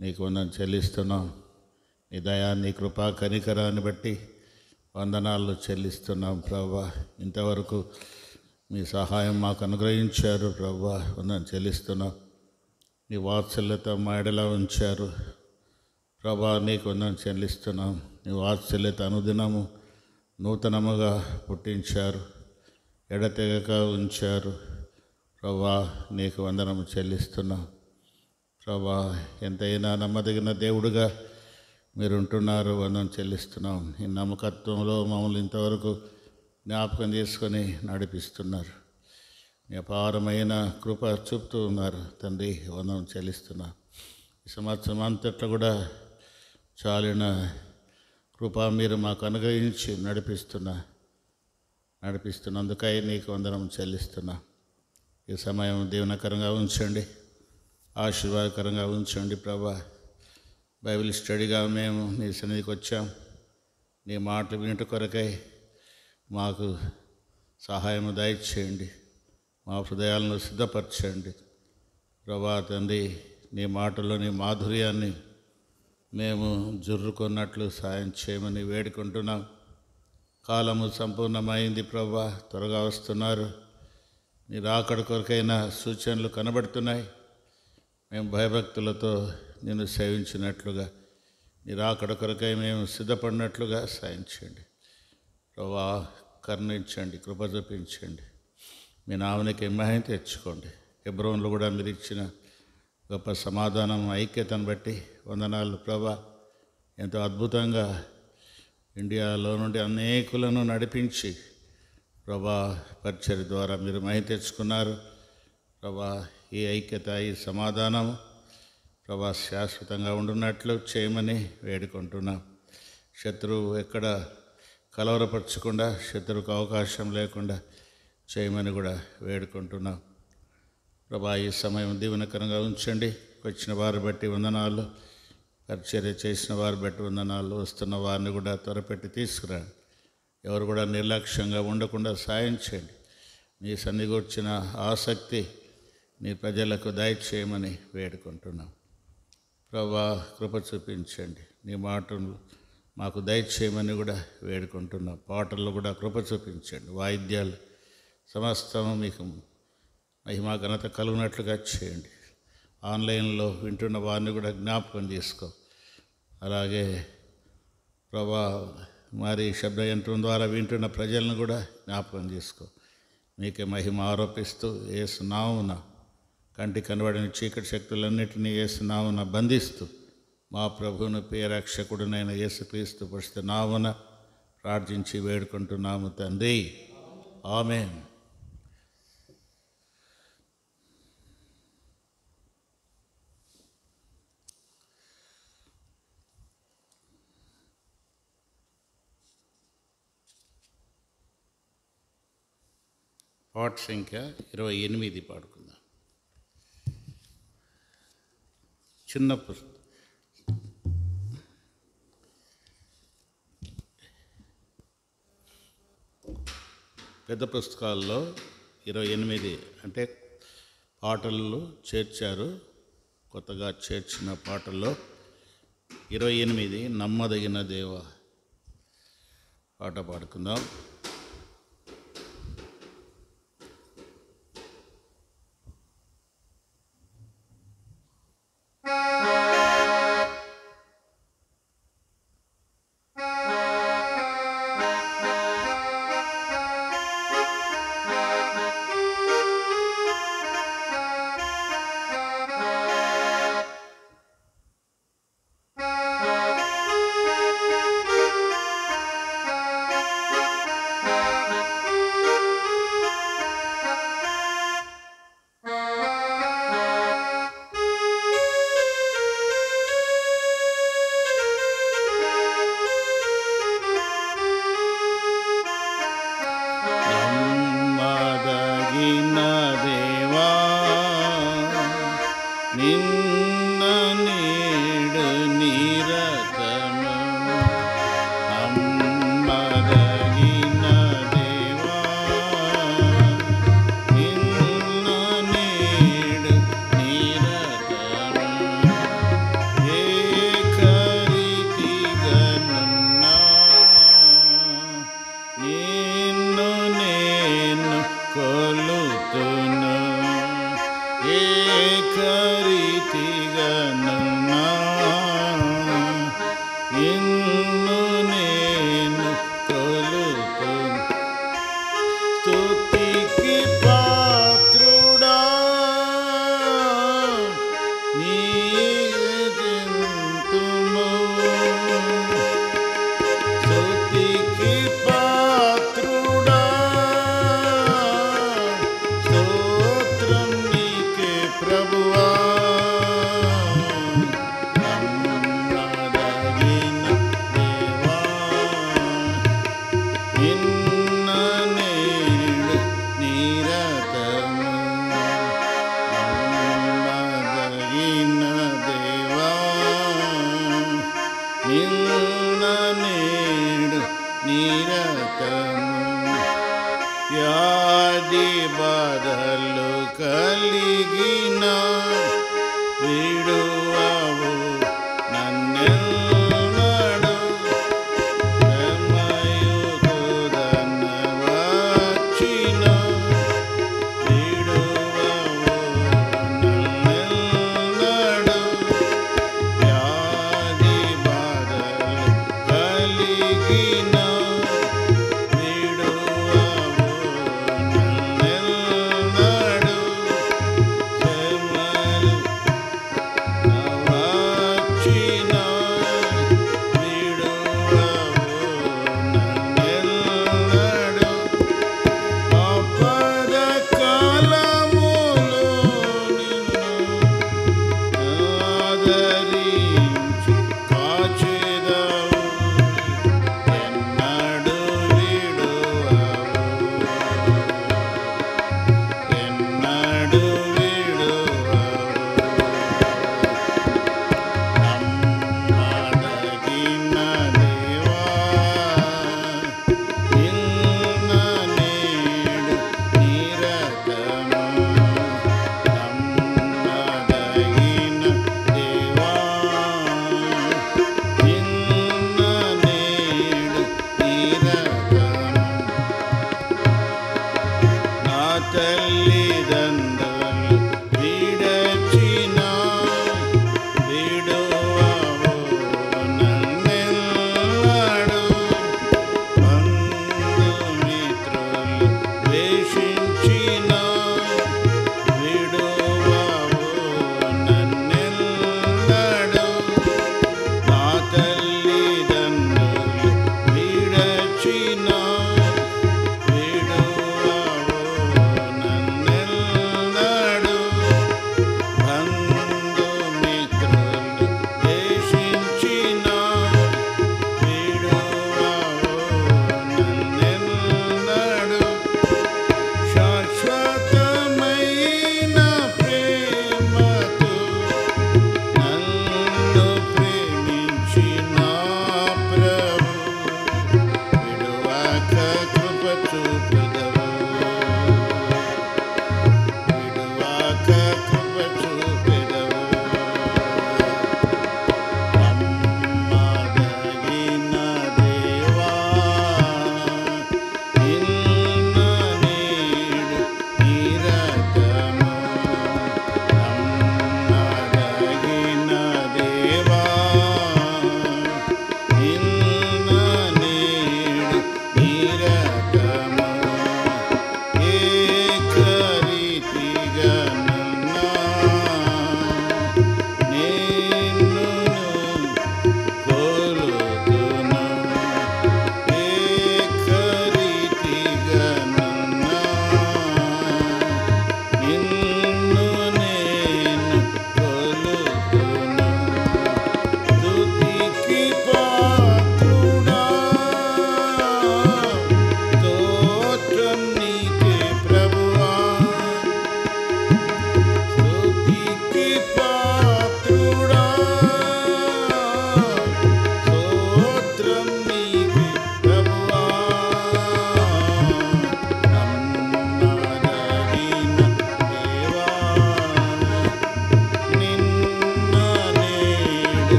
నీకు వందనం చెల్లిస్తున్నాం. నీ దయా, నీ కృపా కనికరాన్ని బట్టి వందనాలు చెల్లిస్తున్నాం ప్రభువా. ఇంతవరకు మీ సహాయం మాకు అనుగ్రహించారు ప్రభువా, వందనం చెల్లిస్తున్నాం. నీ వాత్సల్యత మా ఎడల ఉంచారు ప్రభా, నీకు వందనం చెల్లిస్తున్నాం. నీ వాత్సల్యత అనుదినము నూతనముగా పుట్టించారు, ఎడతెగక ఉంచారు ప్రభా, నీకు వందనము చెల్లిస్తున్నాం. ప్రభా, ఎంతైనా నమ్మదగిన దేవుడుగా మీరు ఉంటున్నారు, వందనం చెల్లిస్తున్నాం. ఈ నమ్మకత్వంలో మమ్మల్ని ఇంతవరకు జ్ఞాపకం చేసుకొని నడిపిస్తున్నారు. మీ అపారమైన కృప చూపుతూ ఉన్నారు తండ్రి, వందనం చెల్లిస్తున్నాం. ఈ సంవత్సరం అంతట్లో కూడా చాలిన కృప మీరు మాకు అనుగ్రహించి నడిపిస్తున్నందుకై నీకు వందనం చెల్లిస్తున్నా. ఈ సమయం దీవెనకరంగా ఉంచండి, ఆశీర్వాదకరంగా ఉంచండి ప్రభా. బైబిల్ స్టడీగా మేము నీ సన్నిధికి వచ్చాం. నీ మాటలు వినుట కొరకై మాకు సహాయం దయచేయండి, మా హృదయాలను సిద్ధపరచండి ప్రభా తండ్రి. నీ మాటల్లోని మాధుర్యాన్ని మేము జుర్రుకున్నట్లు సాయం చేయమని వేడుకుంటున్నాం. కాలము సంపూర్ణమైంది ప్రభా, త్వరగా వస్తున్నారు. నీ రాకడ కొరకైన సూచనలు కనబడుతున్నాయి. మేము భయభక్తులతో నిన్ను సేవించినట్లుగా, నీ రాకడ కొరకై మేము సిద్ధపడినట్లుగా సాయం చేయండి ప్రభా. కరుణించండి, కృప చూపించండి. మీ నామనికి మహిమ తెచ్చుకోండి. హెబ్రోన్లో కూడా మీరు ఇచ్చిన గొప్ప సమాధానం, ఐక్యతను బట్టి వందనాలు ప్రభా. ఎంతో అద్భుతంగా ఇండియాలో నుండి అనేకులను నడిపించి ప్రభా పరిచర్య ద్వారా మీరు మహిమ తెచ్చుకున్నారు ప్రభా. ఈ ఐక్యత, ఈ సమాధానం ప్రభా శాశ్వతంగా ఉండున్నట్లు చేయమని వేడుకుంటున్నాం. శత్రువు ఎక్కడ కలవరపరచకుండా, శత్రువుకు అవకాశం లేకుండా చేయమని కూడా వేడుకుంటున్నాం ప్రభా. ఈ సమయం దీవెనకరంగా ఉంచండి. వచ్చిన వారిని బట్టి వందనాలు, పరిచర్య చేసిన వారిని బట్టి వందనాలు. వస్తున్న వారిని కూడా త్వరపెట్టి తీసుకురండి. ఎవరు కూడా నిర్లక్ష్యంగా ఉండకుండా సాయం చేయండి. నీ సన్నిధికి వచ్చిన ఆసక్తి నీ ప్రజలకు దయచేయమని వేడుకుంటున్నాం ప్రభా. కృప చూపించండి. నీ మాటలు మాకు దయచేయమని కూడా వేడుకుంటున్నాం. పాటల్లో కూడా కృప చూపించండి. వాయిద్యాలు సమస్తము మీకు మహిమా ఘనత కలుగునట్లుగా చేయండి. ఆన్లైన్లో వింటున్న వారిని కూడా జ్ఞాపకం చేసుకో. అలాగే ప్రభా మరి శబ్దయంత్రం ద్వారా వింటున్న ప్రజలను కూడా జ్ఞాపకం చేసుకో. మీకే మహిమ ఆరోపిస్తూ యేసు నామమున కంటి కనబడిన చీకటి శక్తులన్నిటినీ యేసు నామమున బంధిస్తూ మా ప్రభువును ప్రియరక్షకుడునైన యేసుక్రీస్తు పరిశుద్ధ నామమున ప్రార్థించి వేడుకుంటున్నాము తండ్రి, ఆమేన్. పాట సంఖ్య 28 పాడుకుందాం. చిన్న పెద్ద పుస్తకాల్లో 28 అంటే పాటలు చేర్చారు. కొత్తగా చేర్చిన పాటల్లో 28 నమ్మదగిన దేవ పాట పాడుకుందాం. వ్యాధి బాధలు కలిగిన విడువవు నన్నెన్నడు శ్రమయుగుదన వచ్చిన విడువవు నన్నెన్నడు వ్యాధి బాధలు కలిగిన తల్లిదండ్రులు విడచిన విడువవు నన్నెన్నడు బంధుమిత్రులు ద్వేషించిన విడువవు నన్నెన్నడు నా తల్లిదండ్రులు విడచిన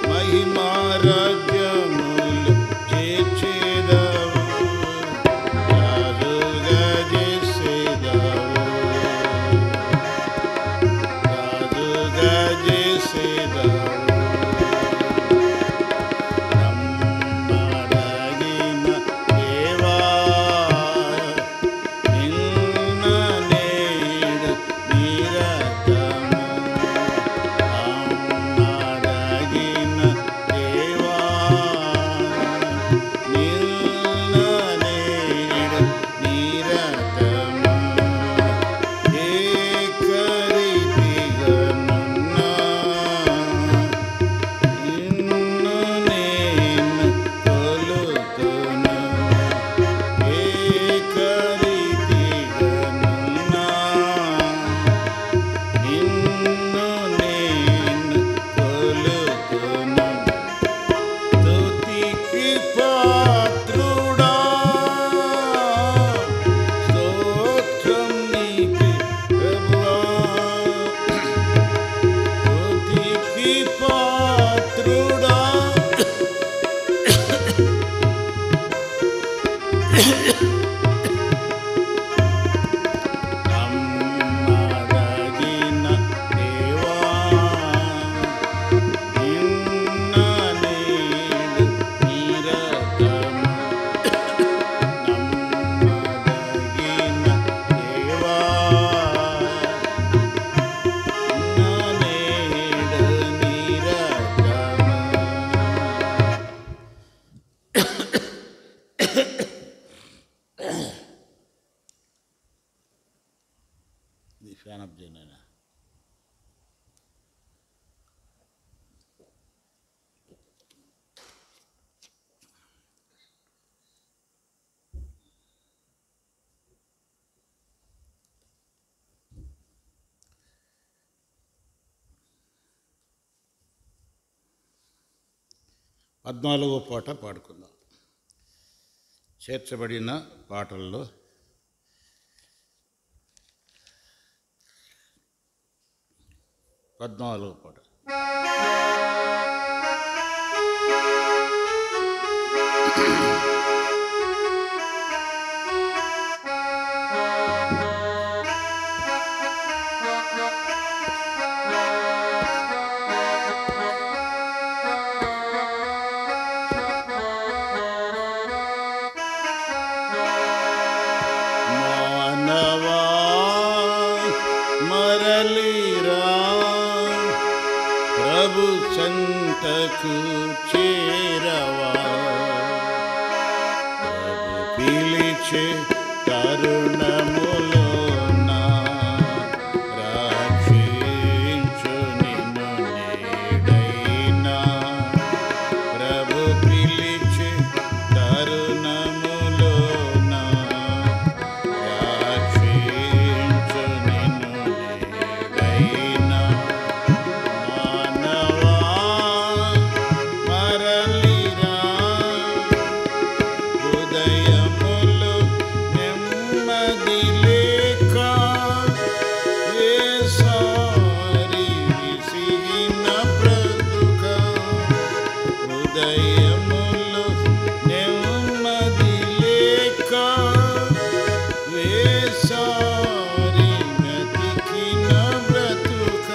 మహిమా రాజ్యములు చేర్చి నమ్మదగిన దేవా నిన్న నేడు నిరతము నమ్మదగిన దేవా నిన్న నేడు నిరతము. ఇది ఫ్యాన్ ఆఫ్ చేయనా? పద్నాలుగో పాట పాడుకుందాం. చేర్చబడిన పాటల్లో 14వ పాట. మానవా మరలిరా ప్రభు సంతకు చేరవా, ప్రభు పిలిచే తరుణములోన రక్షించు నిన్ను నేడైనా, ప్రభు పిలిచే తరుణములోన రక్షించు నిన్ను నేడైనా. మానవా మరలిరా హృదయములో నెమ్మది లేక వేసారి విసిగిన బ్రతుక, హృదయములో నెమ్మది లేక వేసారి వెతికిన బ్రతుక,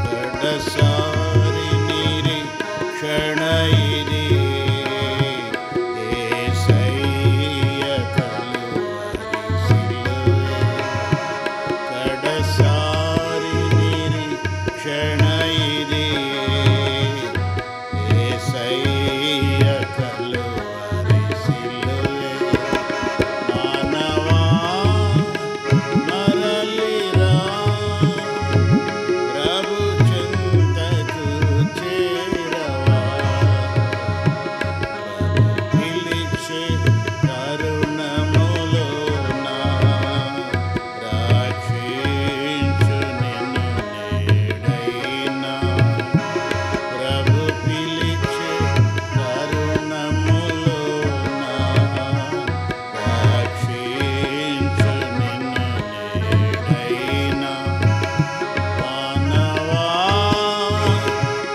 కడసారి నిరీక్షణ ఇది యేసయ్య కలువరి సిలువే, కడసారి నిరీక్షణ ఇది యేసయ్య కలువరి సిలువే. మానవా మరలిరా ప్రభు చెంతకు చేరవా, ప్రభు పిలిచే తరుణములోన రక్షించు నిన్ను నేడైనా, ప్రభు పిలిచే తరుణములోన రక్షించు నిన్ను నేడైనా. మానవా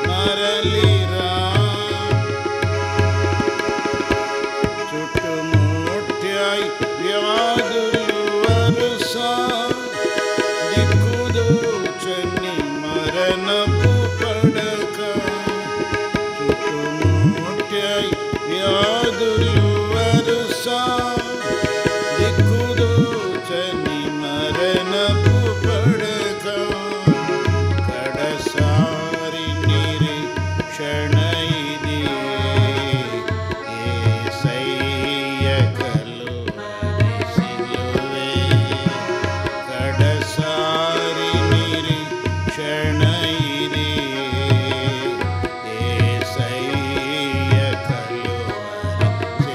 మరలిరా చుట్టుముట్టాయి వ్యాధులు వరుస, దిక్కుదోచని మరణపు పడక, చుట్టుముట్టాయి వ్యాధులు వరుస, దిక్కుదోచని మరణపు పడక, కడసారి నిరీక్షణ ఇది యేసయ్య కలువరి సిలువే, కడసారి నిరీక్షణ ఇది యేసయ్య కలువరి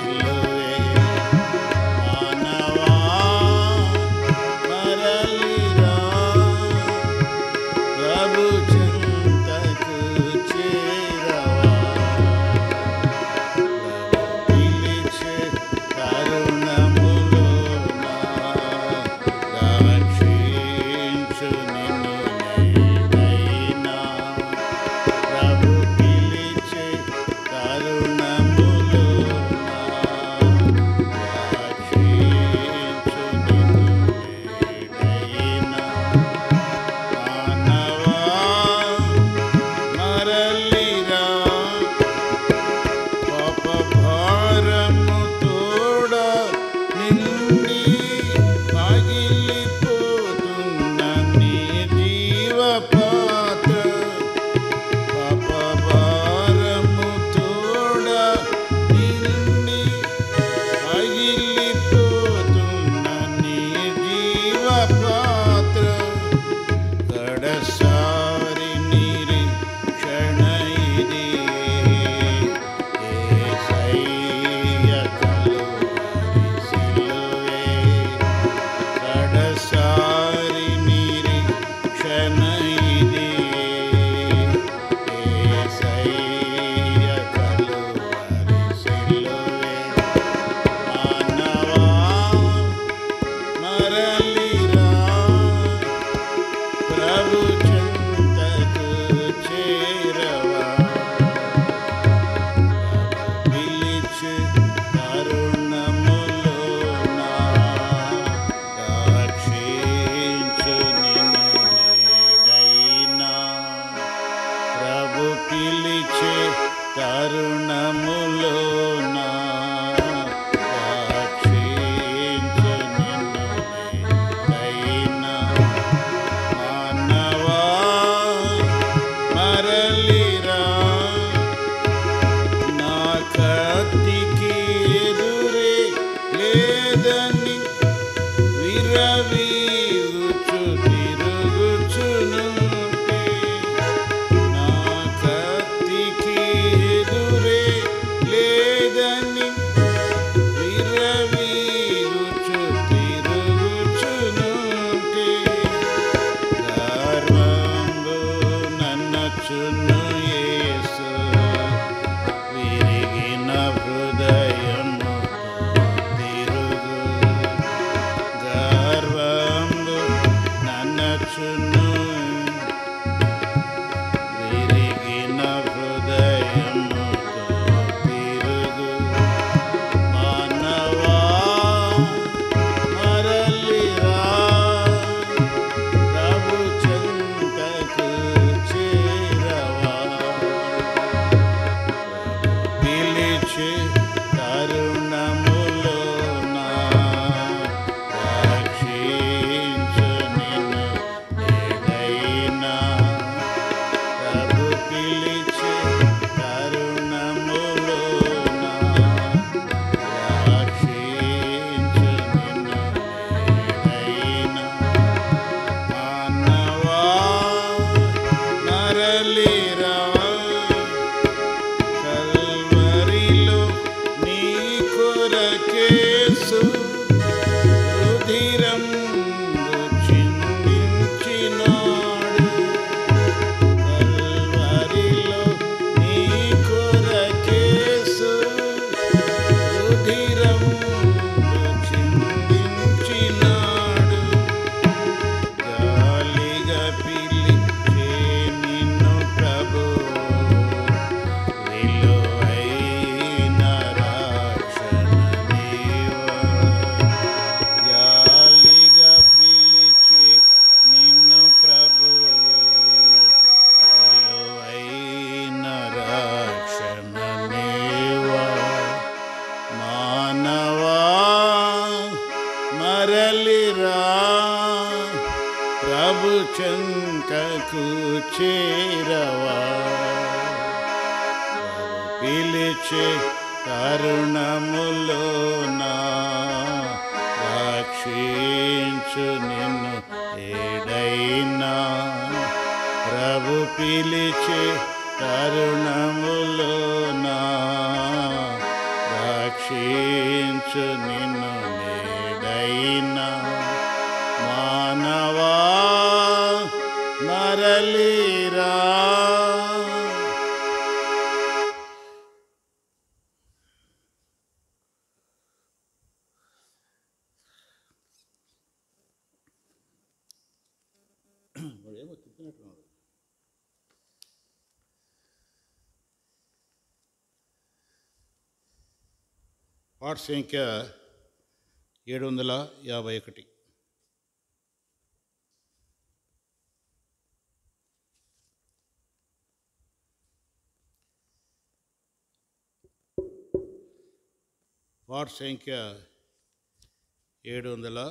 ప్రభు చెంతకు చేరవా, పిలిచే తరుణములోనా రక్షించు నిన్ను ఏడైనా. ప్రభు పిలిచే తరుణములోనా రక్షించు నిన్ను ఏడైనా. మానవా మరలిరా, ఏమో తిప్పినట్టున్నాడు. పాట సంఖ్య 751. పాట సంఖ్య 751.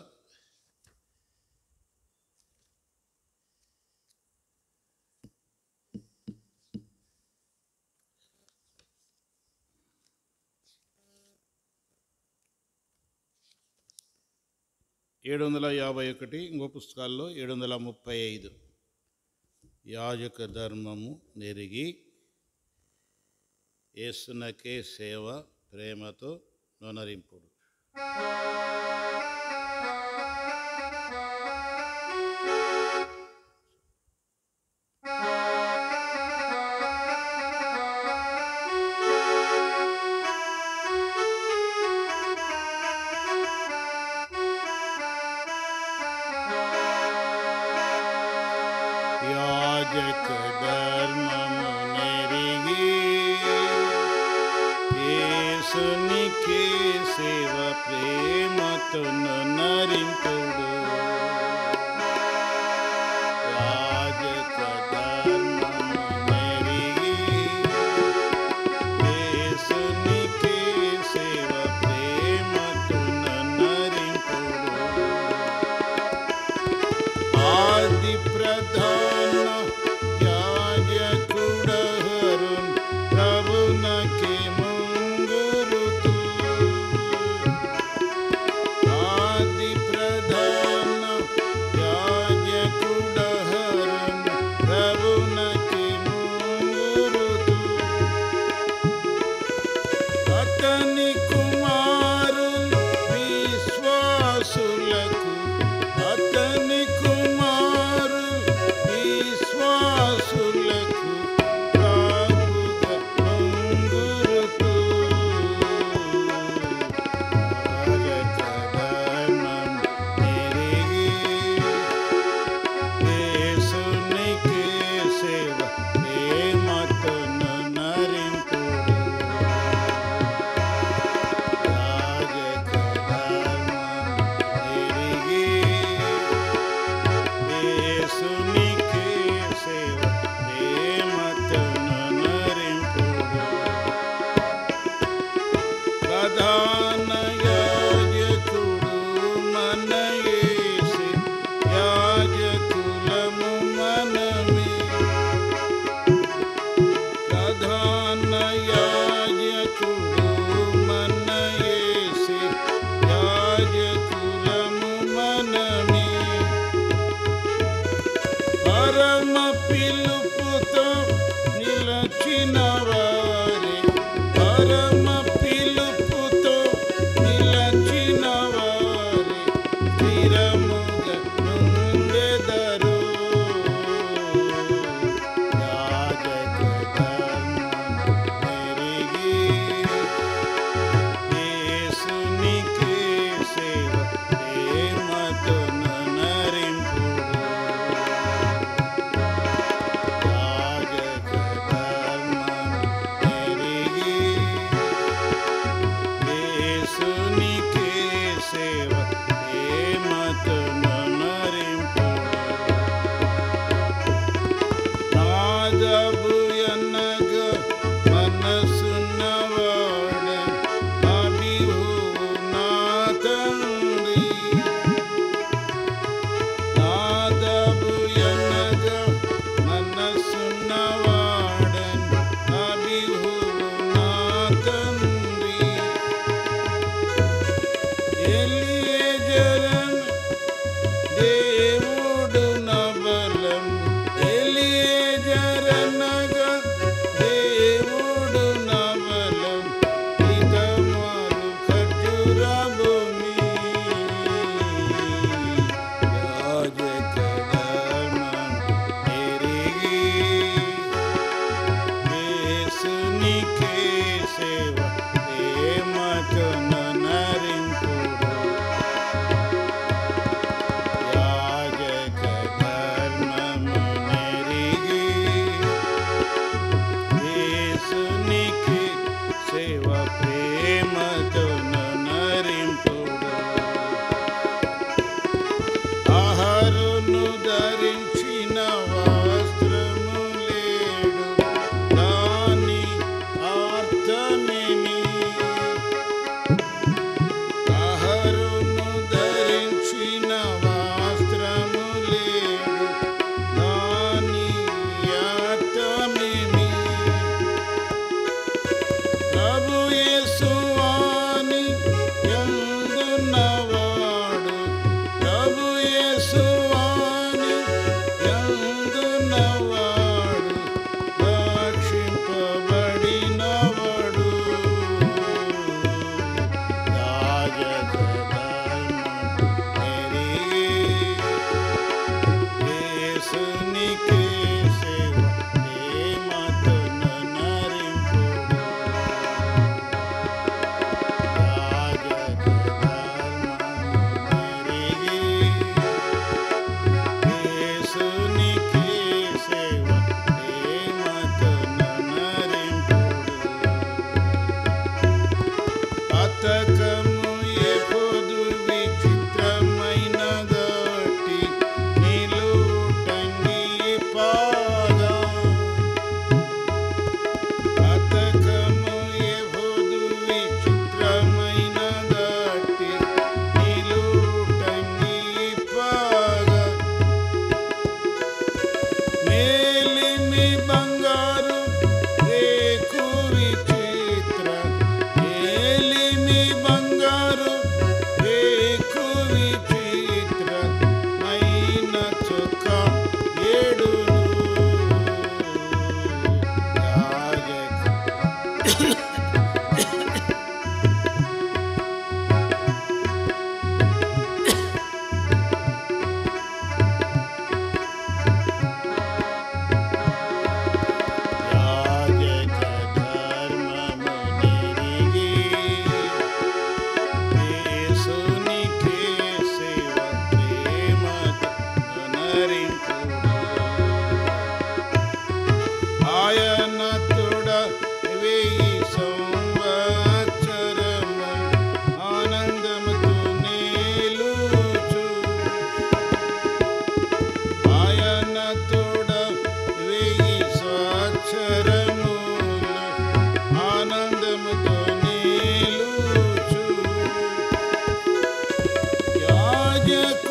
ఇంకో పుస్తకాల్లో 735. యాజక ధర్మము నెరిగి యేసునకే సేవ ప్రేమతో నొనరింపుడు. యాజక ధర్మము నెరిగి యేసునికే సేవ ప్రేమతో నొనరింపుడు. యాజక ధర్మము నెరిగి యేసునికే సేవ ప్రేమతో నొనరింపుడు. ఆది ప్రధాన యాజకుడహరున్ ప్రభునకే ముంగురుతు. ఆది ప్రధాన యాజకుడహరున్ ప్రభునకే ముంగురుతు. అతని కుమారులు విశ్వాసులకు, అతని కుమారులు విశ్వాసులకు ప్రభుగా ముంగురుతు. యాజక ధర్మం నెరిగి యేసునికే సేవ ప్రేమతో నొనరింపుడు. యాజక ధర్మం నెరిగి యేసునికే సేవ ప్రేమతో నొనరింపుడు. ప్రధాన యాజకుడు మన యేసే, యాజకులము మనమే. ప్రధాన యాజకుడు మన యేసే, యాజకులము మనమే. పరమ పిలుపుతో నిలచిన వారే, పరమ పిలుపుతో ప్రేమతో నరింపుడు. ఆహారును ధరించిన వస్త్రము లేడు, దాని అర్థమేమి? ఆహారును ధరించిన వస్త్రము లేడు, దాని అర్థమేమి? ప్రభు యేసువాని యందున్నవాడు, ప్రభు యేసువాని యందున్నవాడు రక్షింపబడినవాడు. రాజధర్మము ఎరిగి యేసునికే సేవ ప్రేమతో నరింపుడు. పతకము ఎప్పుడు విచిత్రమైన గట్టి నిలుటంగి పాగా. పతకము ఎప్పుడు విచిత్రమైన గట్టి నిలుటంగి పాగా. మేలిమి బంగారు రేకు విచిత్ర, మేలిమి బంగారు రేకు విచిత్ర మైన చొక్క ఏడును. ఆయన తోడ 1000 సంవత్సరము ఆనందముతో నిలుచు. ఆయన తోడ 1000 సంవత్సరములు ఆనందముతో నిలుచు.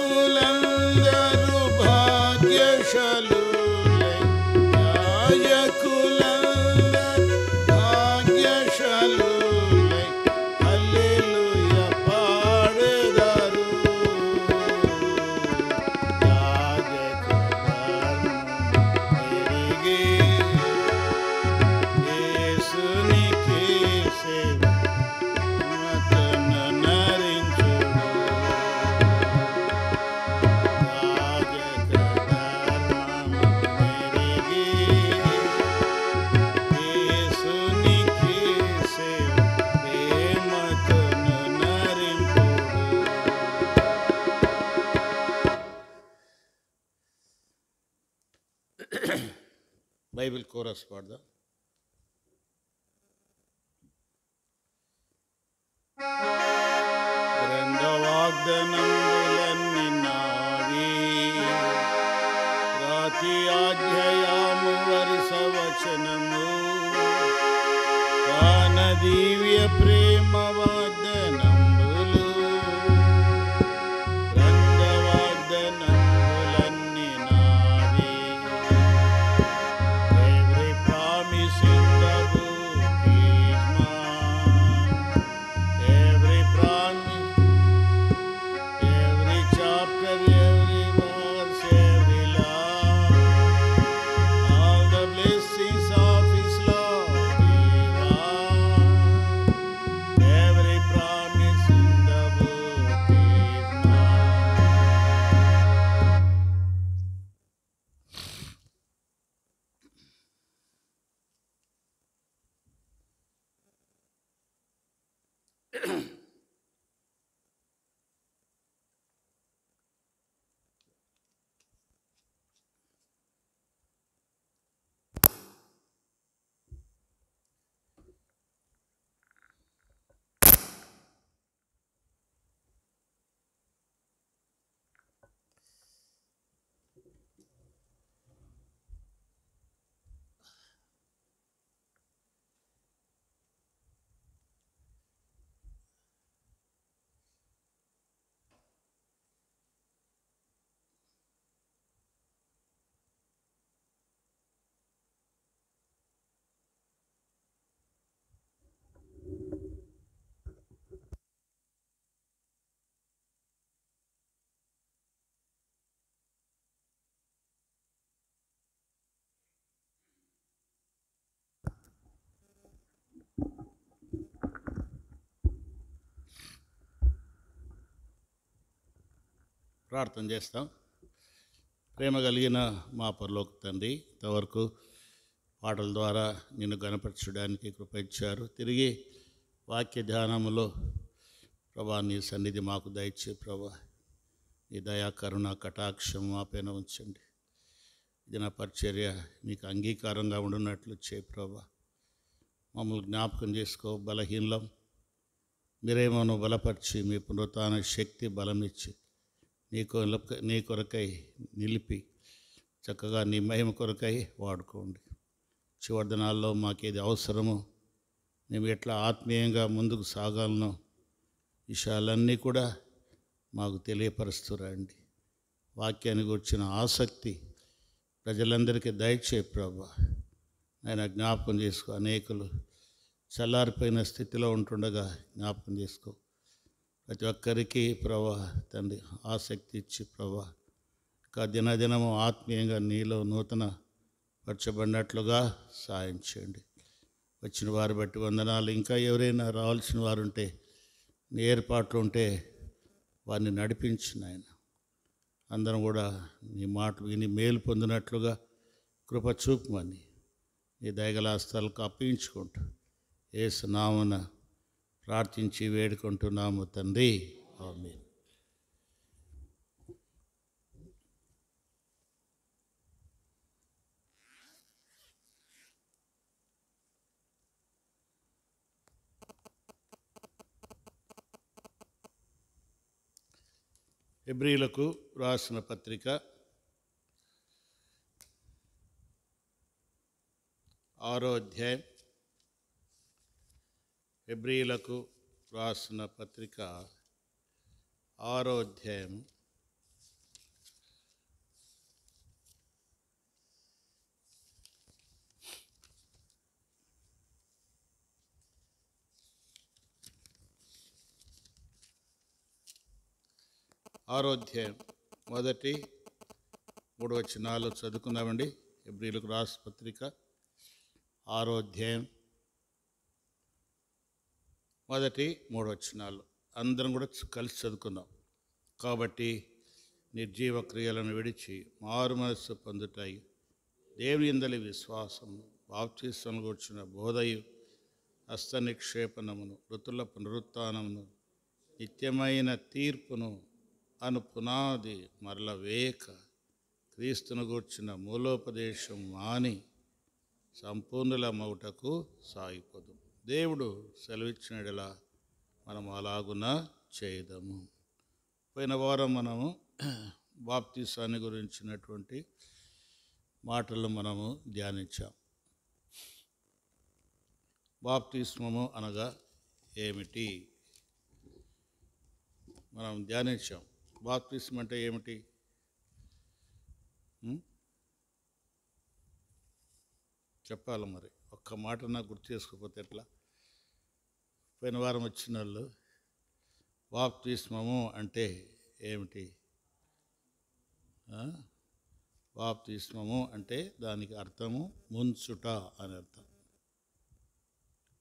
యాజకులందరూ భాగ్యశాలులై, యాజకులందరూ భాగ్యశాలులై హల్లెలూయా పాడెదరు. యాజకధర్మము ఎరిగి యేసునికే సేవ ప్రేమతో నరించుడు. బైబిల్ కోరస్ పాడదాం. గ్రంథ వాగ్దానములన్నీ నావి, రాతి అధ్యాయము వరుస వచనము, ప్రాణ దివ్య ప్రేమ వాగ్దానములు. గ్రంథ వాగ్దానములన్నీ నావి. Every promise in the book is mine. Every promise, every chapter, every verse, every line, all the blessings of His love divine. Every promise in the book is mine. ప్రార్థన చేస్తాం. ప్రేమ కలిగిన మా పరలోక తండ్రి, ఇంతవరకు పాటల ద్వారా నిన్ను గణపరచడానికి కృప ఇచ్చారు. తిరిగి వాక్య ధ్యానములో ప్రభా నీ సన్నిధి మాకు దయచే ప్రభా, నీ దయా కరుణ కటాక్షం మా పైన ఉంచండి. ఇది నా పరిచర్య మీకు అంగీకారంగా ఉండున్నట్లు చే ప్రభా. మమ్మల్ని జ్ఞాపకం చేసుకో, బలహీనం మీరేమోనో బలపరిచి మీ పునరుత్థాన శక్తి బలం ఇచ్చి నీ కొరకై నిలిపి చక్కగా నీ మహిమ కొరకై వాడుకోండి. చివరి దినాల్లో మాకేది అవసరమో, మేము ఎట్లా ఆత్మీయంగా ముందుకు సాగాలనో విషయాలన్నీ కూడా మాకు తెలియపరుస్తురండి. వాక్యానికి వచ్చిన ఆసక్తి ప్రజలందరికీ దయచే ప్రభా. ఆయన జ్ఞాపకం చేసుకో, అనేకులు చల్లారిపోయిన స్థితిలో ఉంటుండగా జ్ఞాపకం చేసుకో. ప్రతి ఒక్కరికి ప్రభా తండ్రి ఆసక్తి ఇచ్చి ప్రభా ఇంకా దినదినము ఆత్మీయంగా నీలో నూతన పరచబడినట్లుగా సాయం చేయండి. వచ్చిన వారు బట్టి వందనాలు. ఇంకా ఎవరైనా రావాల్సిన వారు ఉంటే, నీ ఏర్పాట్లు ఉంటే వారిని నడిపించిన ఆయన అందరం కూడా నీ మాటలు విని మేలు పొందినట్లుగా కృప చూపమని నీ దయగల హస్తాలకు అప్పగించుకుంటూ యేసు నామమున ప్రార్థించి వేడుకుంటున్నాము తండ్రి, ఆమేన్. హెబ్రీయులకు రాసిన పత్రిక 6వ అధ్యాయం. హెబ్రీయులకు రాసిన పత్రిక 6వ అధ్యాయం 6వ అధ్యాయం మొదటి 3 వచనాలు చదువుకుందామండి. హెబ్రీయులకు రాసిన పత్రిక 6వ అధ్యాయం మొదటి 3 వచనాలు అందరం కూడా కలిసి చదువుకుందాం. కాబట్టి నిర్జీవ క్రియలను విడిచి మారు మనస్సు పొందుతాయి, దేవుని యందలి విశ్వాసము, బాప్తిస్మము గూర్చిన బోధయు, హస్త నిక్షేపణమును, మృతుల పునరుత్థానమును, నిత్యమైన తీర్పును అను పునాది మరల వేయక క్రీస్తును గూర్చిన మూలోపదేశం మాని సంపూర్ణుల మౌటకు సాగిపోదు. దేవుడు సెలవిచ్చినలా మనం అలాగున చేయదము. పోయిన వారం మనము బాప్తిసాన్ని గురించినటువంటి మాటలు మనము ధ్యానించాం. బాప్తిస్మము అనగా ఏమిటి మనం ధ్యానించాం. బాప్తిస్మం అంటే ఏమిటి? చెప్పాలి మరి. ఒక్క మాట నాకు గుర్తు చేసుకోకపోతే ఎట్లా? పోయిన వారం వచ్చిన వాళ్ళు బాప్తిస్మము అంటే ఏమిటి? బాప్తిస్మము అంటే దానికి అర్థము ముంచుట అని అర్థం.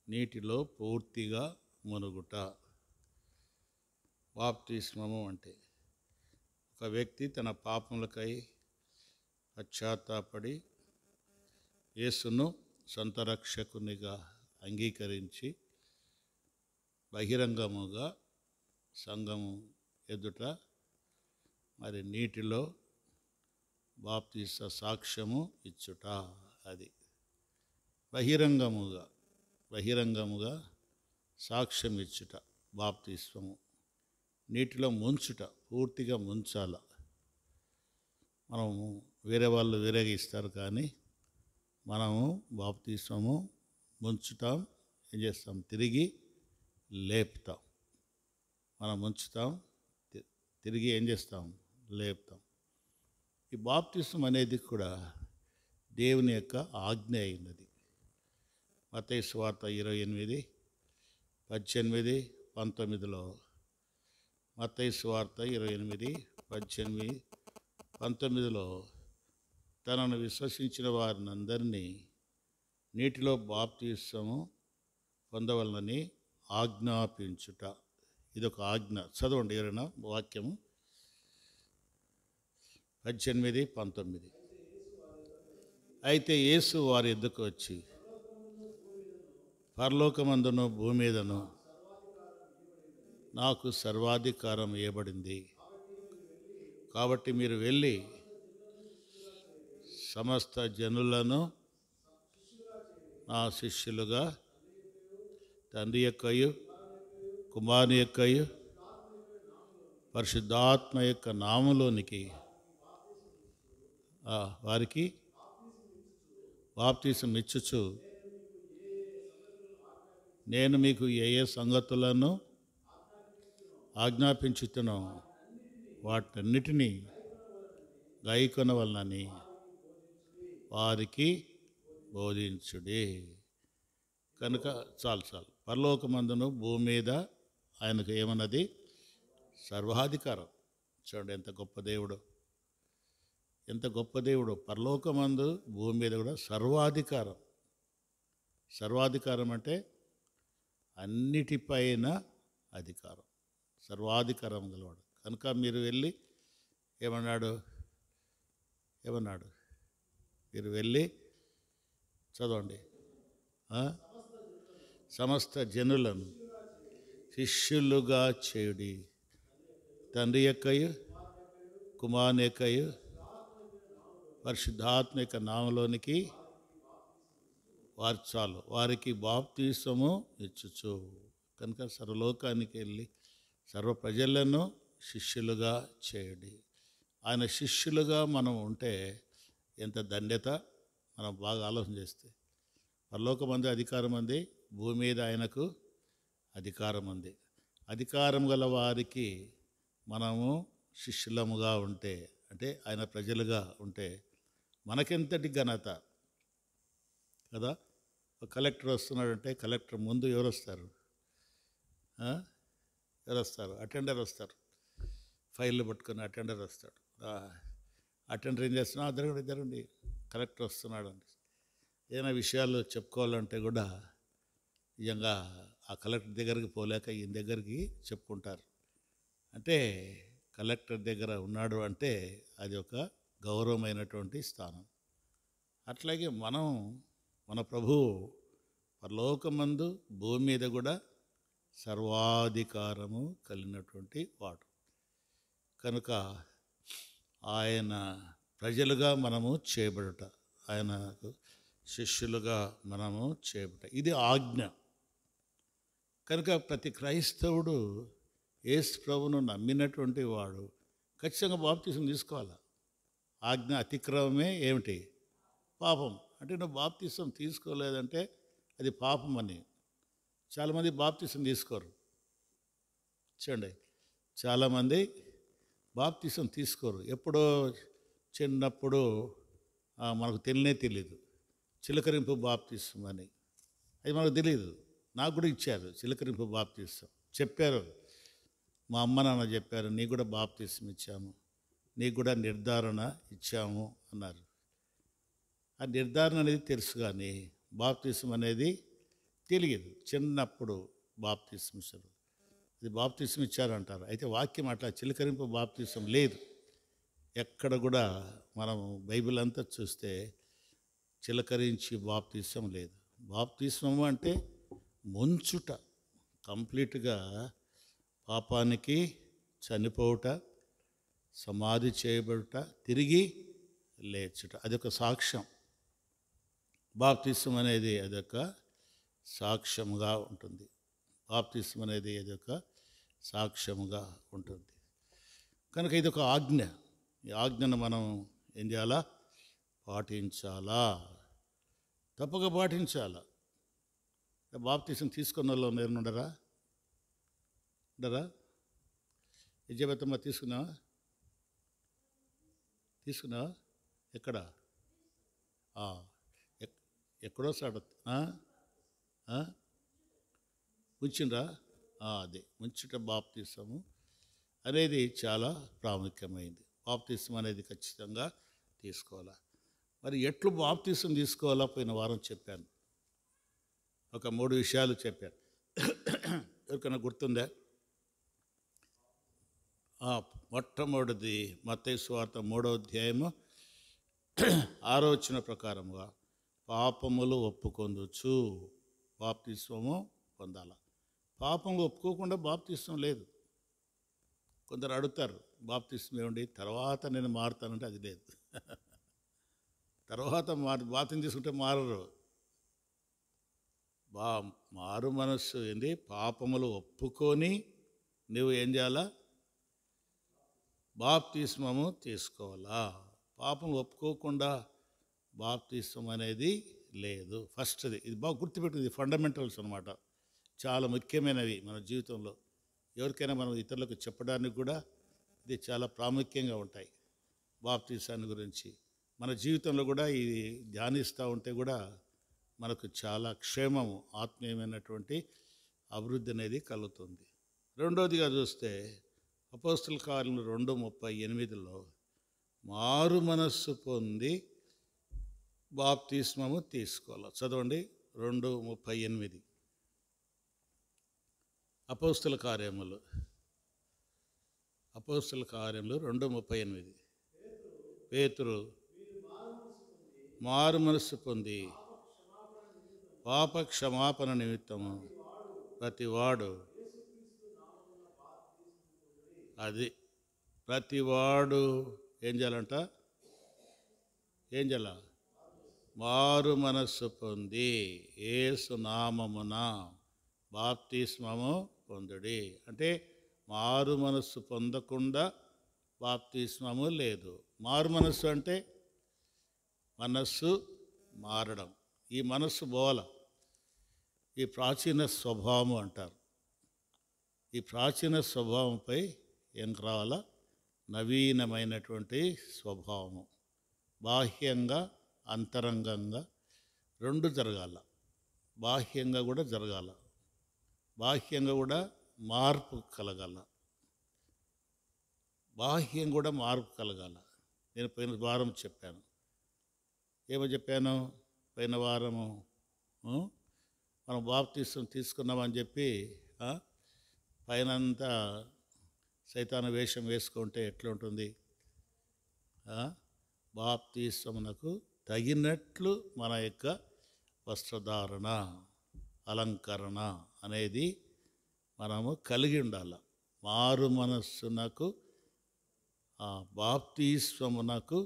నీటిలో పూర్తిగా మునుగుట బాప్తిస్మము అంటే. ఒక వ్యక్తి తన పాపములకై పశ్చాత్తాపడి యేసును సొంత రక్షకునిగా అంగీకరించి బహిరంగముగా సంఘము ఎదుట మరి నీటిలో బాప్తిస సాక్ష్యము ఇచ్చుట. అది బహిరంగముగా సాక్ష్యం ఇచ్చుట బాప్తిస్మము. నీటిలో ముంచుట, పూర్తిగా ముంచాల. మనము వేరే వాళ్ళు వేరేగా ఇస్తారు, కానీ మనము బాప్తిస్మము ముంచుతాం. ఏం చేస్తాం? తిరిగి లేపుతాం. మనం ముంచుతాం, తిరిగి ఏం చేస్తాం? లేపుతాం. ఈ బాప్తిస్మం అనేది కూడా దేవుని యొక్క ఆజ్ఞ అయినది. మత్తయి సువార్త 28:18-19 మత్తయి సువార్త 28:18-19 తనను విశ్వసించిన వారినందరినీ నీటిలో బాప్తిస్మము పొందవలనని ఆజ్ఞాపించుట. ఇదొక ఆజ్ఞ. చదవండి ఎవరైనా వాక్యము. 18, 19. అయితే యేసు వారి యొద్దకు వచ్చి, పరలోకమందును భూమి మీదను నాకు సర్వాధికారం ఇవ్వబడింది, కాబట్టి మీరు వెళ్ళి సమస్త జనులను నా శిష్యులుగా తండ్రి యొక్కయు కుమారుని యొక్కయు పరిశుద్ధాత్మ యొక్క నామములోనికి వారికి బాప్తీసం ఇచ్చుచు, నేను మీకు ఏ ఏ సంగతులను ఆజ్ఞాపించుతున్నో వాటన్నిటినీ గైకొనవలనని వారికి బోధించుడి. కనుక చాలు పరలోకమందును భూమి మీద ఆయనకు ఏమన్నది? సర్వాధికారం. చూడండి ఎంత గొప్ప దేవుడు, ఎంత గొప్ప దేవుడు. పరలోకమందు భూమి మీద కూడా సర్వాధికారం. సర్వాధికారం అంటే అన్నిటిపైన అధికారం, సర్వాధికారం గలవాడు. కనుక మీరు వెళ్ళి ఏమన్నాడు? మీరు వెళ్ళి చదవండి, సమస్త జనులను శిష్యులుగా చేయుడి, తండ్రి యొక్కయు కుమారుని యొక్కయు పరిశుద్ధాత్మ యొక్క నామములోనికి వారికి బాప్తీసము ఇచ్చుచు. కనుక సర్వలోకానికి వెళ్ళి సర్వ ప్రజలను శిష్యులుగా చేయుడి. ఆయన శిష్యులుగా మనం ఉంటే ఎంత ధన్యత. మనం బాగా ఆలోచన చేస్తే పరలోకమందు అధికారం ఉంది, భూమి మీద ఆయనకు అధికారం ఉంది. అధికారం గల వారికి మనము శిష్యులముగా ఉంటే, అంటే ఆయన ప్రజలుగా ఉంటే మనకెంతటి ఘనత కదా. ఒక కలెక్టర్ వస్తున్నాడంటే కలెక్టర్ ముందు ఎవరు వస్తారు? అటెండర్ వస్తారు. ఫైళ్ళు పట్టుకొని అటెండర్ వస్తాడు. అటెండర్ ఏం చేస్తున్నా? జరగండి కలెక్టర్ వస్తున్నాడు అండి. ఏదైనా విషయాలు చెప్పుకోవాలంటే కూడా నిజంగా ఆ కలెక్టర్ దగ్గరికి పోలేక ఈయన దగ్గరికి చెప్పుకుంటారు. అంటే కలెక్టర్ దగ్గర ఉన్నాడు అంటే అది ఒక గౌరవమైనటువంటి స్థానం. అట్లాగే మన ప్రభువు పరలోకమందు భూమి మీద కూడా సర్వాధికారము కలిగినటువంటి వాడు. కనుక ఆయన ప్రజలుగా మనము చేయబడుట, ఆయనకు శిష్యులుగా మనము చేయబడుట, ఇది ఆజ్ఞ. కనుక ప్రతి క్రైస్తవుడు యేసు ప్రభువును నమ్మినటువంటి వాడు ఖచ్చితంగా బాప్తీసం తీసుకోవాలి. ఆజ్ఞ అతిక్రమమే ఏమిటి? పాపం. అంటే నువ్వు బాప్తీసం తీసుకోలేదంటే అది పాపం అని. చాలామంది బాప్తీసం తీసుకోరు. చూడండి, చాలామంది బాప్తీసం తీసుకోరు. ఎప్పుడో చిన్నప్పుడు మనకు తెలియదు చిలకరింపు బాప్తీసం అని. అది మనకు తెలియదు. నాకు కూడా ఇచ్చారు చిలకరింపు బాప్తీసం, చెప్పారు. మా అమ్మ నాన్న చెప్పారు, నీకు కూడా బాప్తీసం ఇచ్చాము, నీకు కూడా నిర్ధారణ ఇచ్చాము అన్నారు. ఆ నిర్ధారణ అనేది తెలుసు కానీ బాప్తీసం అనేది తెలియదు. చిన్నప్పుడు బాప్తీసం ఇచ్చారు, అది బాప్తీసం ఇచ్చారంటారు. అయితే వాక్యం అట్లా చిలకరింపు బాప్తీసం లేదు. ఎక్కడ కూడా మనం బైబిల్ అంతా చూస్తే చిలకరించి బాప్తీసం లేదు. బాప్తీసము అంటే ముంచుట, కంప్లీట్గా పాపానికి చనిపోవుట, సమాధి చేయబడుట, తిరిగి లేచుట. అదొక సాక్ష్యం. బాప్తీసం అనేది అదొక సాక్ష్యముగా ఉంటుంది. బాప్తీసం అనేది అదొక సాక్ష్యముగా ఉంటుంది. కనుక ఇదొక ఆజ్ఞ. ఈ ఆజ్ఞను మనం ఏం చేయాలా? పాటించాలా, తప్పక పాటించాలా. బాప్తీసం తీసుకున్న వాళ్ళు ఉండరా? యజబెత్తమ్మ తీసుకున్నావా? ఎక్కడ? ఎక్కడో సాడ ఉంచిండ్రా? అదే ఉంచుట బాప్తీసము అనేది చాలా ప్రాముఖ్యమైంది. బాప్తీసం అనేది ఖచ్చితంగా తీసుకోవాలా. మరి ఎట్లు బాప్తీసం తీసుకోవాలా పోయిన వారం చెప్పాను. ఒక 3 విషయాలు చెప్పాను. ఎవరికైనా గుర్తుందా? మొట్టమొదటిది మత్తయి సువార్త 3వ అధ్యాయము 6వ వచన ప్రకారముగా పాపములు ఒప్పుకొందుచు బాప్తిస్మము పొందాల. పాపములు ఒప్పుకోకుండా బాప్తిస్మం లేదు. కొందరు అడుగుతారు, బాప్తిస్మం ఏమండి తర్వాత నేను మారుతానంటే అది లేదు. తర్వాత బాప్తిస్మం తీసుకుంటే మారరు. మారు మనస్సు ఏంది? పాపములు ఒప్పుకొని నువ్వు ఏం చేయాలా? బాప్తిస్మము తీసుకోవాలా. పాపం ఒప్పుకోకుండా బాప్తిస్మం అనేది లేదు. ఫస్ట్ది ఇది బాగా గుర్తుపెట్టింది, ఫండమెంటల్స్ అనమాట. చాలా ముఖ్యమైనవి మన జీవితంలో. ఎవరికైనా మనం ఇతరులకు చెప్పడానికి కూడా ఇది చాలా ప్రాముఖ్యంగా ఉంటాయి. బాప్తిసాన్ని గురించి మన జీవితంలో కూడా ఇది ధ్యానిస్తూ ఉంటే కూడా మనకు చాలా క్షేమము, ఆత్మీయమైనటువంటి అభివృద్ధి అనేది కలుగుతుంది. రెండవదిగా చూస్తే అపోస్తల కార్యములు 2:38 మారు మనస్సు పొంది బాప్తిస్మము తీసుకోవాలి. చదవండి 2:38. అపోస్తల కార్యములు 2:38. పేతురు మారు మనస్సు పొంది పాప క్షమాపణ నిమిత్తము ప్రతివాడు, అది ప్రతివాడు ఏం చేయాలంట? ఏం చేయాల? మారు మనస్సు పొంది యేసు నామమున బాప్తిస్మము పొందుడి. అంటే మారు మనస్సు పొందకుండా బాప్తిస్మము లేదు. మారు మనస్సు అంటే మనస్సు మారడం. ఈ మనస్సు బోల, ఈ ప్రాచీన స్వభావం అంటారు. ఈ ప్రాచీన స్వభావంపై ఏం రావాలా? నవీనమైనటువంటి స్వభావము. బాహ్యంగా అంతరంగంగా రెండు జరగాల. బాహ్యంగా కూడా జరగాల, బాహ్యంగా కూడా మార్పు కలగాల. బాహ్యం కూడా మార్పు కలగాల. నేను పోయిన వారం చెప్పాను. ఏమో చెప్పాను? పోయిన వారము మనం బాప్తిస్మం తీసుకున్నామని చెప్పి పైనంతా సైతాను వేషం వేసుకుంటే ఎట్లుంటుంది? బాప్తిస్మమునకు తగినట్లు మన యొక్క వస్త్రధారణ, అలంకరణ అనేది మనము కలిగి ఉండాలి. మారు మనస్సునకు, బాప్తిస్మమునకు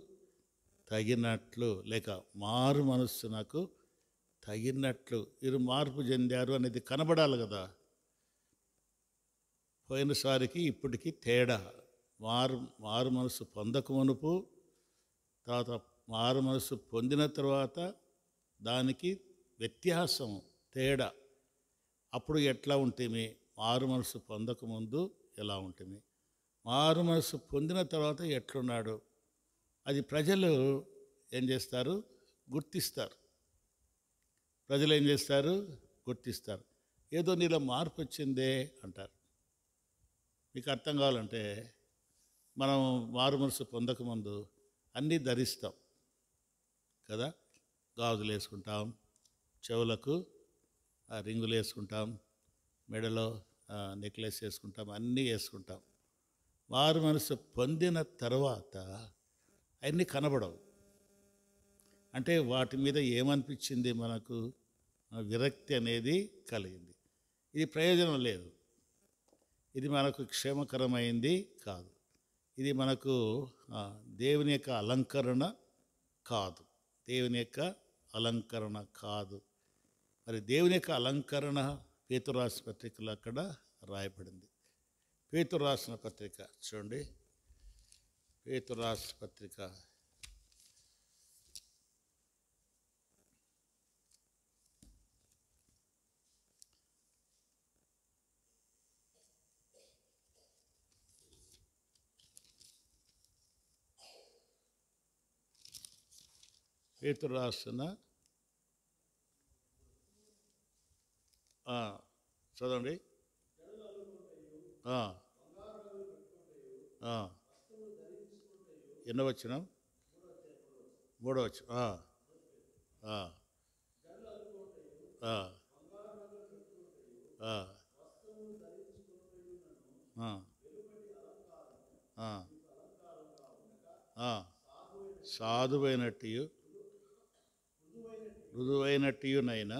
తగినట్లు, లేక మారు మనస్సునకు తగినట్లు వీరు మార్పు చెందారు అనేది కనబడాలి కదా. పోయినసారికి ఇప్పటికీ తేడా. మారు మనసు పొందక మునుపు, తర్వాత మారు మనసు పొందిన తర్వాత దానికి వ్యత్యాసం, తేడా. అప్పుడు ఎట్లా ఉంటుంది? మారు మనసు పొందకముందు ఎలా ఉంటుంది, మారు మనసు పొందిన తర్వాత ఎట్లున్నాడు, అది ప్రజలు ఏం చేస్తారు? గుర్తిస్తారు. ప్రజలు ఏం చేస్తారు? గుర్తిస్తారు. ఏదో నీలో మార్పు వచ్చిందే అంటారు. మీకు అర్థం కావాలంటే మనం మారు మనసు పొందకముందు అన్నీ ధరిస్తాం కదా. గాజులు వేసుకుంటాం, చెవులకు రింగులు వేసుకుంటాం, మెడలో నెక్లెస్ వేసుకుంటాం, అన్నీ వేసుకుంటాం. మారు మనసు పొందిన తర్వాత అవన్నీ కనబడవు. అంటే వాటి మీద ఏమనిపించింది? మనకు విరక్తి అనేది కలిగింది. ఇది ప్రయోజనం లేదు, ఇది మనకు క్షేమకరమైంది కాదు, ఇది మనకు దేవుని యొక్క అలంకరణ కాదు. దేవుని యొక్క అలంకరణ కాదు. మరి దేవుని యొక్క అలంకరణ పేతురు రాసిన పత్రికలో అక్కడ రాయబడింది. పేతురు రాసిన పత్రిక చూడండి, పేతురు రాసిన పత్రిక పేతురు రాసిన చదవండి. ఎన్నో వచ్చిన? 3వ వచనం. ఆ, ఆ, సాధువైనట్టు మృదువైనట్టునైన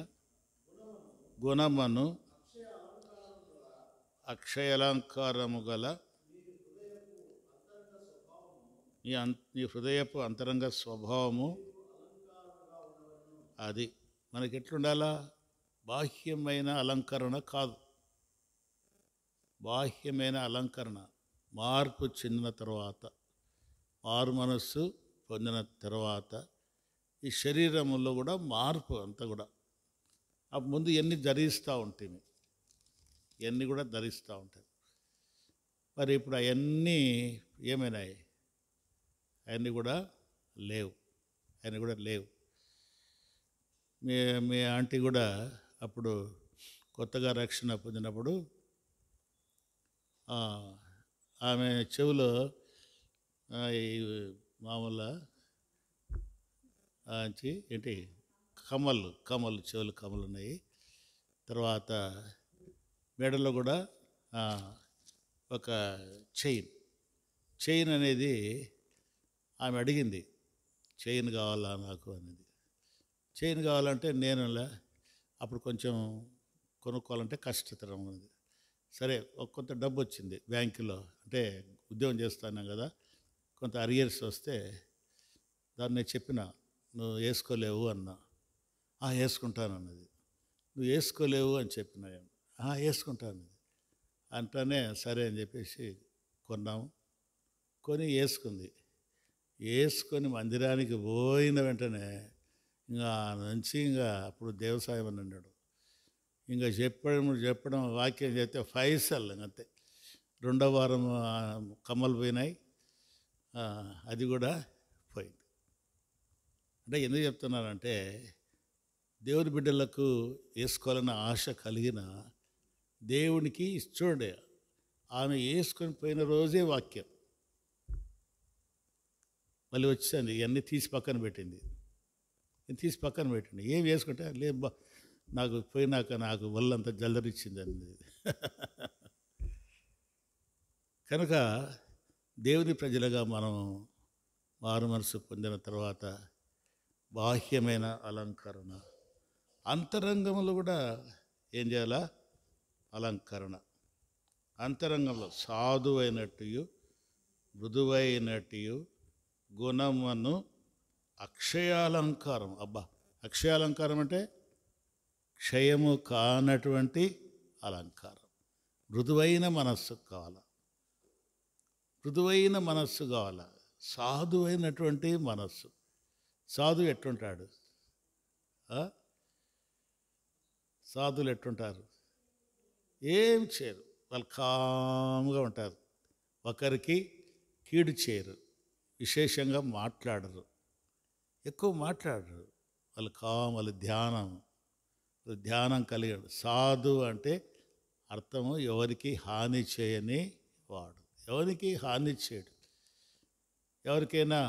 గుణమును అక్షయాలంకారము గల నీ హృదయపు అంతరంగ స్వభావము అది. మనకి ఎట్లుండాలా? బాహ్యమైన అలంకరణ కాదు. బాహ్యమైన అలంకరణ మార్పు చెందిన తర్వాత, మారు మనస్సు పొందిన తర్వాత ఈ శరీరంలో కూడా మార్పు అంతా కూడా. ఆ ముందు ఎన్ని ధరిస్తూ ఉంటుంది, ఇవన్నీ కూడా ధరిస్తూ ఉంటాయి. మరి ఇప్పుడు అవన్నీ ఏమైనాయి? అవన్నీ కూడా లేవు. అవన్నీ కూడా లేవు. మీ మీ ఆంటీ కూడా అప్పుడు కొత్తగా రక్షణ పొందినప్పుడు ఆమె చెవిలో ఈ మామూలు ఏంటి కమ్మలు చెవులు కమ్మలు ఉన్నాయి. తర్వాత మెడలో కూడా ఒక చైన్ అనేది ఆమె అడిగింది, చైన్ కావాలా నాకు అనేది. చైన్ కావాలంటే నేను అప్పుడు కొంచెం కొనుక్కోవాలంటే కష్టతరం ఉంది. సరే, కొంత డబ్బు వచ్చింది బ్యాంకులో, అంటే ఉద్యోగం చేస్తాను కదా, కొంత అరియర్స్ వస్తే దాన్ని నేను చెప్పిన, నువ్వు వేసుకోలేవు అన్నా. వేసుకుంటాను అన్నది. నువ్వు వేసుకోలేవు అని చెప్పిన, వేసుకుంటాను అంటేనే సరే అని చెప్పేసి కొన్నాము. కొని వేసుకొని మందిరానికి పోయిన వెంటనే ఇంకా నుంచి అప్పుడు దేవసాయం అని అన్నాడు. ఇంకా చెప్పడం వాక్యం చేస్తే ఫైసల్ అంతే. 2వ వారం కమ్మలు పోయినాయి, అది కూడా పోయింది. అంటే ఎందుకు చెప్తున్నానంటే, దేవుని బిడ్డలకు వేసుకోవాలన్న ఆశ కలిగిన దేవునికి చూడండి, ఆమె వేసుకొని పోయిన రోజే వాక్యం మళ్ళీ వచ్చింది. ఇవన్నీ తీసి పక్కన పెట్టింది. ఏం వేసుకుంటే లేదు, నాకు పోయినాక నాకు ఒళ్ళంతా జల్లరిచ్చింది అంది. కనుక దేవుని ప్రజలుగా మనం మారు మనసు పొందిన తర్వాత బాహ్యమైన అలంకరణ, అంతరంగంలో కూడా ఏం చేయాలా? అలంకరణ. అంతరంగంలో సాధువైనట్టు మృదువైనట్టు గుణమును అక్షయాలంకారం. అక్షయాలంకారం అంటే క్షయము కానటువంటి అలంకారం. మృదువైన మనస్సు కావాలా, సాధువైనటువంటి మనస్సు. సాధువు ఎట్టుంటాడు? సాధువులు ఎట్టుంటారు? ఏం చేయరు, వాళ్ళు కామ్గా ఉంటారు. ఒకరికి కీడు చేయరు, విశేషంగా మాట్లాడరు, ఎక్కువ మాట్లాడరు. వాళ్ళు ధ్యానం కలిగాడు. సాధు అంటే అర్థము ఎవరికి హాని చేయని వాడు. ఎవరికి హాని చేయడు. ఎవరికైనా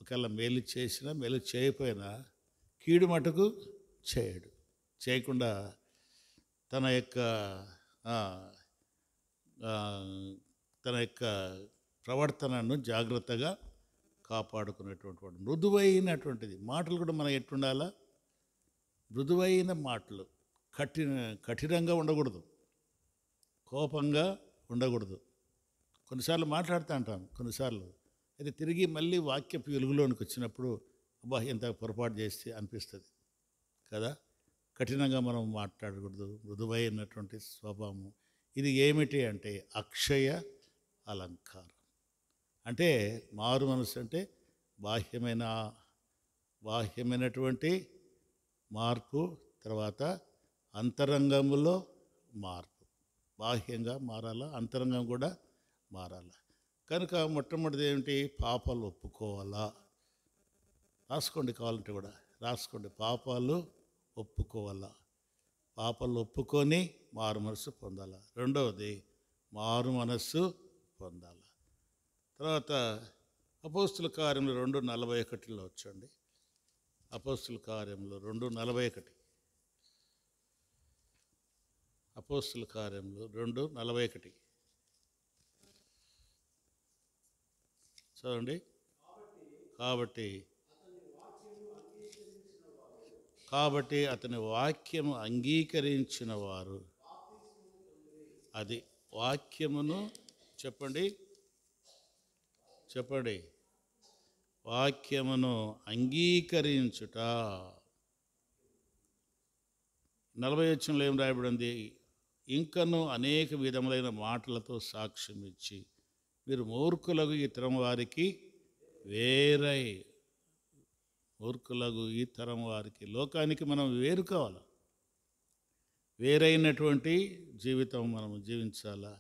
ఒకవేళ మేలు చేసినా మేలు చేయకపోయినా కీడు మటుకు చేయడు. చేయకుండా తన యొక్క ప్రవర్తనను జాగ్రత్తగా కాపాడుకునేటువంటి వాడు. మృదువైనటువంటిది మాటలు కూడా మనం ఎట్టుండాలా? మృదువైన మాటలు. కఠినంగా ఉండకూడదు, కోపంగా ఉండకూడదు. కొన్నిసార్లు మాట్లాడుతూ ఉంటాం, కొన్నిసార్లు అయితే తిరిగి మళ్ళీ వాక్యపు వెలుగులోనికి వచ్చినప్పుడు ఎంత పొరపాటు చేస్తే అనిపిస్తుంది కదా. కఠినంగా మనం మాట్లాడకూడదు, మృదువైనటువంటి స్వభావము. ఇది ఏమిటి అంటే అక్షయ అలంకారం. అంటే మారు మనసు అంటే బాహ్యమైనటువంటి మార్పు, తర్వాత అంతరంగంలో మార్పు. బాహ్యంగా మారాలా, అంతరంగం కూడా మారాలా. కనుక మొట్టమొదటిది ఏమిటి? పాపాలు ఒప్పుకోవాలా. రాసుకోండి, కావాలంటే కూడా రాసుకోండి. పాపాలు ఒప్పుకోవాలా. పాపాలు ఒప్పుకొని మారు మనస్సు పొందాలా. రెండవది మారు మనస్సు పొందాలా. తర్వాత అపోస్తుల కార్యములు 2:41 వచ్చండి. అపోస్తుల కార్యములు 2:41. అపోస్తుల కార్యములు 2:41. చదవండి. కాబట్టి కాబట్టి అతని వాక్యము అంగీకరించిన వారు, అది వాక్యమును చెప్పండి చెప్పండి వాక్యమును అంగీకరించుట. 40 వచనంలో ఏం రాయబడింది? ఇంకను అనేక విధములైన మాటలతో సాక్ష్యం ఇచ్చి మీరు మూర్ఖులకు ఈ తరం వారికి వేరై, మూర్ఖులకు ఈ తరం వారికి, లోకానికి మనం వేరు కావాలి, వేరైనటువంటి జీవితం మనం జీవించాలా.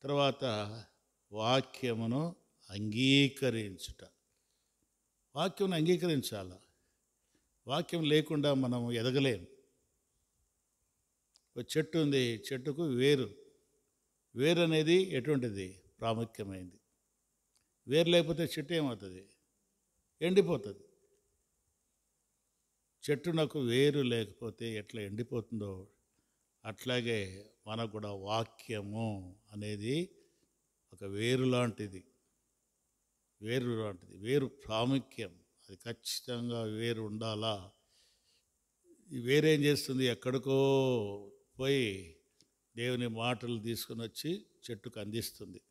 తర్వాత వాక్యమును అంగీకరించుట, వాక్యమును అంగీకరించాలా. వాక్యం లేకుండా మనం ఎదగలేం. ఒక చెట్టు ఉంది, చెట్టుకు వేరు, వేరు అనేది ఎటువంటిది? ప్రాముఖ్యమైనది. వేరు లేకపోతే చెట్టు ఏమవుతుంది? ఎండిపోతుంది. చెట్టునకు వేరు లేకపోతే ఎట్లా ఎండిపోతుందో అట్లాగే మనకు కూడా వాక్యము అనేది ఒక వేరు లాంటిది, వేరు లాంటిది, వేరు ప్రాముఖ్యం. అది ఖచ్చితంగా వేరు ఉండాలా. ఈ వేరేం చేస్తుంది? ఎక్కడికో పోయి దేవుని మాటలు తీసుకుని వచ్చి చెట్టుకు అందిస్తుంది.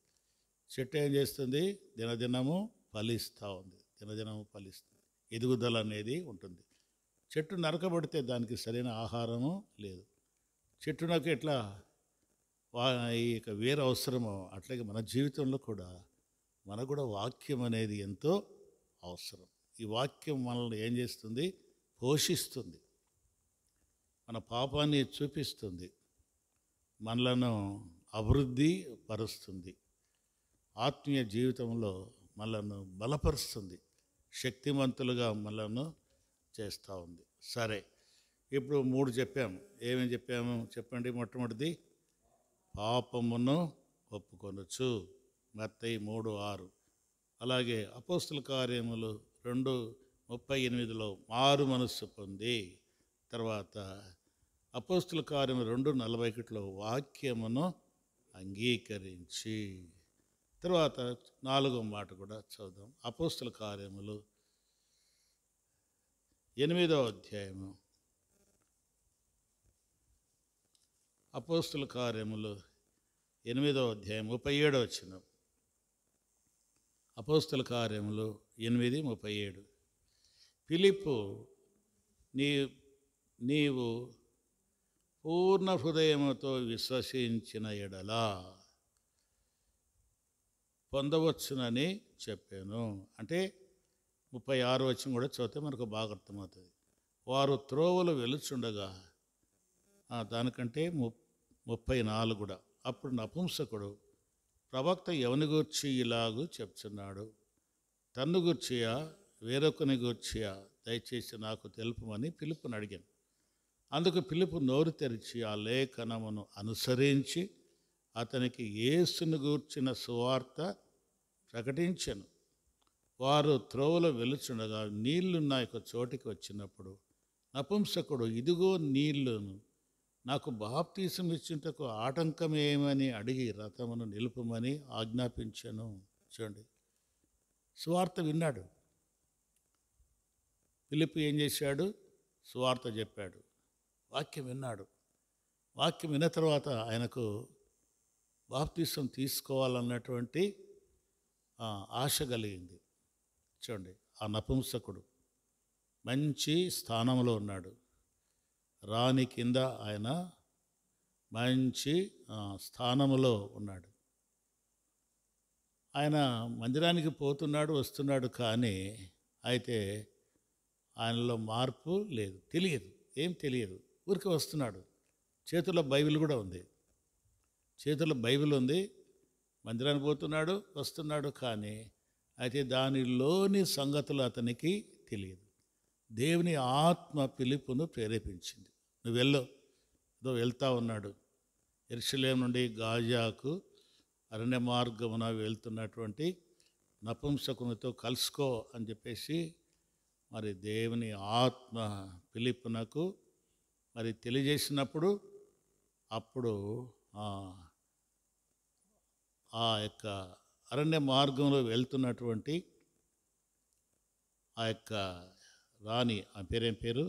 చెట్టు ఏం చేస్తుంది? దినదినము ఫలిస్తూ ఉంది, దినదినము ఫలిస్తుంది, ఎదుగుదల అనేది ఉంటుంది. చెట్టు నరకబడితే దానికి సరైన ఆహారము లేదు. చెట్టునకు ఎట్లా ఈ యొక్క వేరు అవసరమో అట్లాగే మన జీవితంలో కూడా మనకు కూడా వాక్యం అనేది ఎంతో అవసరం. ఈ వాక్యం మనల్ని ఏం చేస్తుంది? పోషిస్తుంది, మన పాపాన్ని చూపిస్తుంది, మనలను అభివృద్ధి పరుస్తుంది, ఆత్మీయ జీవితంలో మనలను బలపరుస్తుంది, శక్తివంతులుగా మనలను చేస్తూ ఉంది. సరే, ఇప్పుడు 3 చెప్పాము. ఏమేమి చెప్పాము చెప్పండి. మొట్టమొదటిది పాపమును ఒప్పుకొనొచ్చు, మత్తయి 3:6. అలాగే అపోస్తుల కార్యములు 2:38లో మారు మనస్సు పొంది, తర్వాత అపోస్తుల కార్యము 2:41లో వాక్యమును అంగీకరించి, తర్వాత 4వ మాట కూడా చదువుదాం. అపోస్తుల కార్యములు 8వ అధ్యాయము, అపోస్తుల కార్యములు 8వ అధ్యాయం 37వ వచనం. అపోస్తుల కార్యములు 8:37. ఫిలిప్పు, నీవు పూర్ణ హృదయముతో విశ్వసించిన ఎడలా పొందవచ్చునని చెప్పాను. అంటే 36వ వచనం కూడా చదివితే మనకు బాగా అర్థమవుతుంది. వారు త్రోవలు వెలుచుండగా, దానికంటే 34 కూడా. అప్పుడు నపుంసకుడు, ప్రవక్త ఎవని గూర్చి ఇలాగూ చెప్తున్నాడు? తన్ను గూర్చియా వేరొకని గూర్చియా? దయచేసి నాకు తెలుపమని ఫిలిప్పుని అడిగాను. అందుకు ఫిలిప్పు నోరు తెరిచి ఆ లేఖనమును అనుసరించి అతనికి యేసును గూర్చిన సువార్త ప్రకటించెను. వారు త్రోవలో వెలుచుండగా నీళ్లున్న ఒక చోటికి వచ్చినప్పుడు నపుంసకుడు, ఇదిగో నీళ్లును, నాకు బాప్తీసం ఇచ్చుటకు ఆటంకమేమని అడిగి రథమును నిలుపమని ఆజ్ఞాపించాను. చూడండి, సువార్త విన్నాడు. ఫిలిప్పు ఏం చేశాడు? సువార్త చెప్పాడు, వాక్యం విన్నాడు. వాక్యం విన్న తర్వాత ఆయనకు బాప్తీసం తీసుకోవాలన్నటువంటి ఆశ కలిగింది. చూడండి, ఆ నపుంసకుడు మంచి స్థానంలో ఉన్నాడు. రాణి కింద ఆయన మంచి స్థానంలో ఉన్నాడు. ఆయన మందిరానికి పోతున్నాడు, వస్తున్నాడు, కానీ అయితే ఆయనలో మార్పు లేదు. తెలియదు, ఏం తెలియదు, ఊరికే వస్తున్నాడు. చేతుల్లో బైబిల్ కూడా ఉంది, చేతుల్లో బైబిల్ ఉంది, మందిరానికి పోతున్నాడు, వస్తున్నాడు, కానీ అయితే దానిలోని సంగతులు అతనికి తెలియదు. దేవుని ఆత్మ ఫిలిప్పును ప్రేరేపించింది. నువ్వు ఏదో వెళ్తా ఉన్నాడు. యెరూషలేము నుండి గాజాకు అరణ్య మార్గమున వెళ్తున్నటువంటి నపుంసకునితో కలుసుకో అని చెప్పేసి మరి దేవుని ఆత్మ ఫిలిప్పునకు మరి తెలియజేసినప్పుడు అప్పుడు ఆ యొక్క అరణ్య మార్గంలో వెళ్తున్నటువంటి ఆ యొక్క రాణి, ఆ పేరేం పేరు,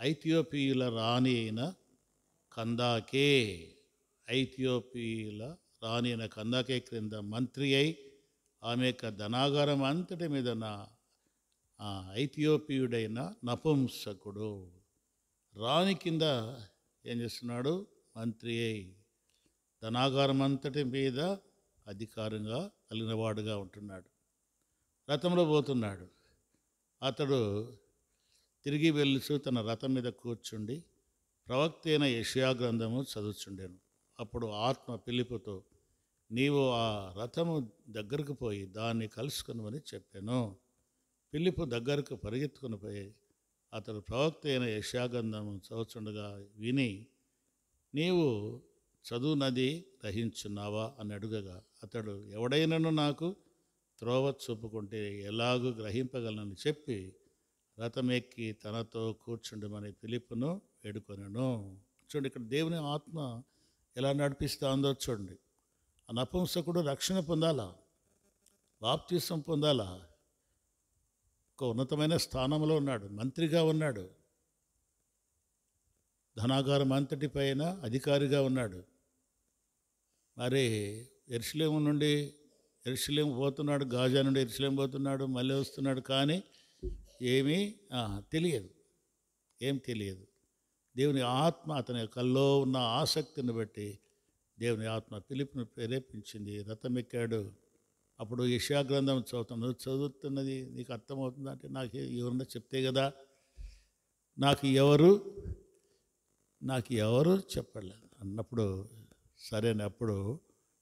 ఐథియోపియుల రాణి అయిన కందాకే, ఐథియోపియుల రాణి అయిన కందాకే క్రింద మంత్రి అయి ఆమె యొక్క ధనాగారం అంతటి మీద ఐథియోపియుడైన నపుంసకుడు రాణి కింద ఏం చేస్తున్నాడు, మంత్రి అయి ధనాగారం అంతటి మీద అధికారంగా కలిగినవాడుగా ఉంటున్నాడు. రథంలో పోతున్నాడు. అతడు తిరిగి వెళ్ళుచు తన రథం మీద కూర్చుండి ప్రవక్త అయిన యెషయా గ్రంథము చదువుచుండెను. అప్పుడు ఆత్మ ఫిలిప్పుతో, నీవు ఆ రథము దగ్గరకు పోయి దాన్ని కలుసుకునమని చెప్పాను. ఫిలిప్పు దగ్గరకు పరిగెత్తుకుని పోయి అతడు ప్రవక్త అయిన యెషయా గ్రంథము చదువుచుండగా విని, నీవు చదువునది గ్రహించున్నావా అని అడుగగా అతడు, ఎవడైనను నాకు త్రోవ చూపుకుంటే ఎలాగూ గ్రహింపగలనని చెప్పి రథమెక్కి తనతో కూర్చుండమని ఫిలిప్పును వేడుకొనెను. చూడండి, ఇక్కడ దేవుని ఆత్మ ఎలా నడిపిస్తూ ఉందో చూడండి. ఆ నపుంసకుడు రక్షణ పొందాలా, బాప్తిసం పొందాలా, ఒక ఉన్నతమైన స్థానంలో ఉన్నాడు, మంత్రిగా ఉన్నాడు, ధనాగారం అంతటి పైన అధికారిగా ఉన్నాడు. మరి యెరూషలేము నుండి యెరూషలేము పోతున్నాడు, గాజా నుండి యెరూషలేము పోతున్నాడు, మళ్ళీ వస్తున్నాడు, కానీ ఏమీ తెలియదు, ఏం తెలియదు. దేవుని ఆత్మ అతని కల్లో ఉన్న ఆసక్తిని బట్టి దేవుని ఆత్మ ఫిలిప్పును ప్రేరేపించింది. రథం ఎక్కాడు. అప్పుడు యెషయా గ్రంథం చదువుతున్నాడు. చదువుతున్నది నీకు అర్థమవుతుందా అంటే, నాకు ఎవరన్నా చెప్తే కదా, నాకు ఎవరు చెప్పలేదు అన్నప్పుడు, సరేని అప్పుడు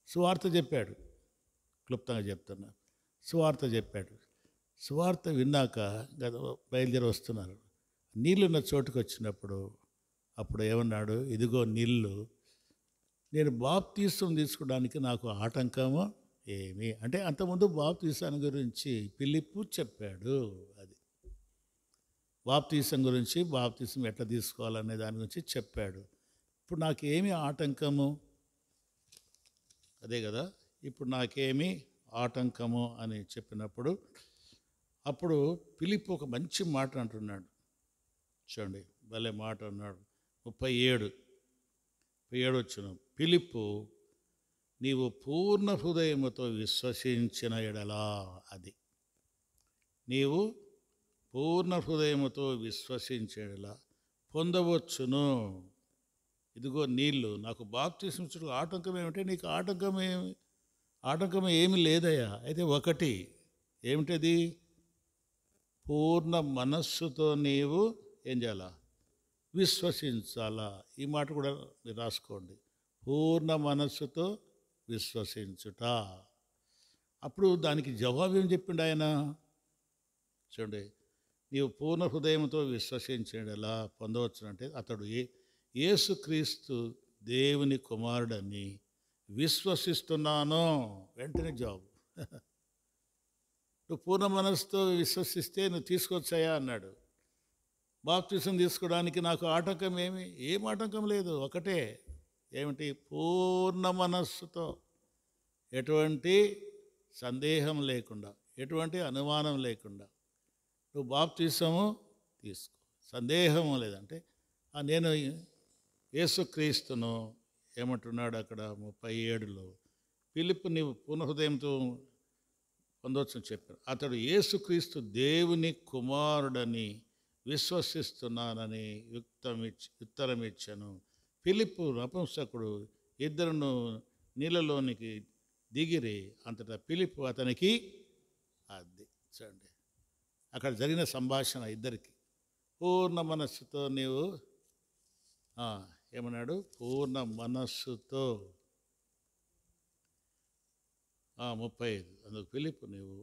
సువార్త చెప్పాడు. క్లుప్తంగా చెప్తున్నా, సువార్త చెప్పాడు. సువార్త విన్నాక బయలుదేరి వస్తున్నారు. నీళ్ళున్న చోటుకు వచ్చినప్పుడు అప్పుడు ఏమన్నాడు, ఇదిగో నీళ్ళు, నేను బాప్తీసం తీసుకోవడానికి నాకు ఆటంకము ఏమి అంటే, అంతకుముందు బాప్తీసాన్ని గురించి ఫిలిప్పు చెప్పాడు. అది బాప్తీసం గురించి, బాప్తీసం ఎట్లా తీసుకోవాలనే దాని గురించి చెప్పాడు. ఇప్పుడు నాకేమి ఆటంకము, అదే కదా, ఇప్పుడు నాకేమి ఆటంకము అని చెప్పినప్పుడు అప్పుడు ఫిలిప్పు ఒక మంచి మాట అంటున్నాడు. చూడండి, భలే మాట అన్నాడు. 37 వచ్చును. ఫిలిప్పు, నీవు పూర్ణ హృదయముతో విశ్వసించిన ఎడలా, అది నీవు పూర్ణ హృదయముతో విశ్వసించేలా పొందవచ్చును. ఇదిగో నీళ్ళు, నాకు బాప్తిసం ఇచ్చుటకు ఆటంకం ఏమిటంటే, నీకు ఆటంకం ఏమి లేదయ్యా. అయితే ఒకటి ఏమిటది, పూర్ణ మనస్సుతో నీవు ఏం చేయాలా, విశ్వసించాలా. ఈ మాట కూడా మీరు రాసుకోండి, పూర్ణ మనస్సుతో విశ్వసించుట. అప్పుడు దానికి జవాబు ఏం చెప్పిండు ఆయన చూడండి, నీవు పూర్ణ హృదయంతో విశ్వసించేలా పొందవచ్చునంటే, అతడు యేసుక్రీస్తు దేవుని కుమారుడని విశ్వసిస్తున్నాను. వెంటనే జవాబు, నువ్వు పూర్ణ మనస్సుతో విశ్వసిస్తే నువ్వు తీసుకొచ్చాయా అన్నాడు. బాప్తిసం తీసుకోవడానికి నాకు ఆటంకం ఏం ఆటంకం లేదు. ఒకటే, ఏమిటి, పూర్ణ మనస్సుతో, ఎటువంటి సందేహం లేకుండా, ఎటువంటి అనుమానం లేకుండా నువ్వు బాప్తిసము తీసుకో. సందేహం లేదంటే, నేను యేసుక్రీస్తును ఏమంటున్నాడు అక్కడ 37లో, ఫిలిప్పు నీవు పూర్ణ హృదయంతో పొందవచ్చని చెప్పారు. అతడు యేసుక్రీస్తు దేవుని కుమారుడని విశ్వసిస్తున్నానని ఉత్తరమిచ్చాను. ఫిలిప్పు నపుంసకుడు ఇద్దరును నీళ్ళలోనికి దిగిరి. అంతటా ఫిలిప్పు అతనికి, అది చూడండి అక్కడ జరిగిన సంభాషణ ఇద్దరికి, పూర్ణ మనస్సుతో నీవు ఏమన్నాడు, పూర్ణ మనస్సుతో 35 అందుకు ఫిలిప్పు, నీవు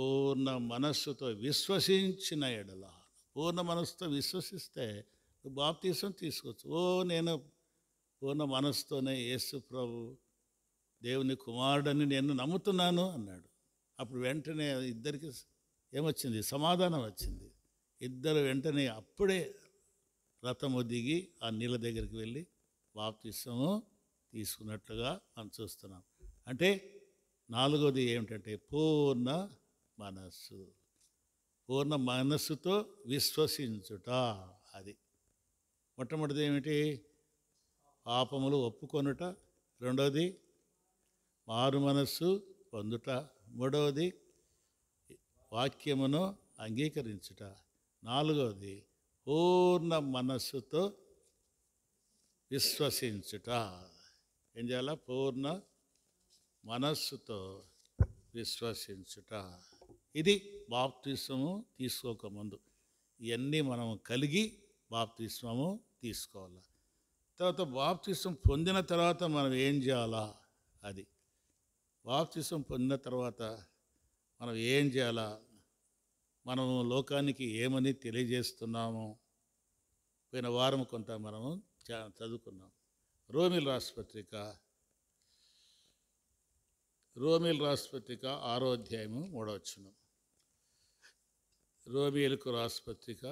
పూర్ణ మనస్సుతో విశ్వసించిన ఎడల, పూర్ణ మనస్సుతో విశ్వసిస్తే నువ్వు బాప్తీసం తీసుకోవచ్చు. నేను పూర్ణ మనస్సుతోనే యేసు ప్రభు దేవుని కుమారుడని నేను నమ్ముతున్నాను అన్నాడు. అప్పుడు వెంటనే ఇద్దరికి ఏమొచ్చింది, సమాధానం వచ్చింది. ఇద్దరు వెంటనే అప్పుడే రథము దిగి ఆ నీళ్ళ దగ్గరికి వెళ్ళి బాప్తీసము తీసుకున్నట్లుగా మనం చూస్తున్నాం. అంటే నాలుగోది ఏమిటంటే పూర్ణ మనస్సు. పూర్ణ మనస్సుతో విశ్వసించుట. అది మొట్టమొదటిది ఏమిటి? పాపములు ఒప్పుకొనుట. రెండవది మారు మనస్సు పొందుట. మూడవది వాక్యమును అంగీకరించుట. నాలుగవది పూర్ణ మనస్సుతో విశ్వసించుట. ఏం చేయాలా? పూర్ణ మనస్సుతో విశ్వసించుట. ఇది బాప్తిస్మము తీసుకోకముందు. ఇవన్నీ మనం కలిగి బాప్తిస్మము తీసుకోవాలి. తర్వాత బాప్తిస్మం పొందిన తర్వాత మనం ఏం చేయాలా? అది బాప్తిస్మం పొందిన తర్వాత మనం ఏం చేయాలా? మనము లోకానికి ఏమని తెలియజేస్తున్నాము? పోయిన వారం కొంత మనము చదువుకున్నాం. రోమీయుల రాసిన పత్రిక 6వ అధ్యాయము 3వ వచనం. రోమీయులకు రాసిన పత్రిక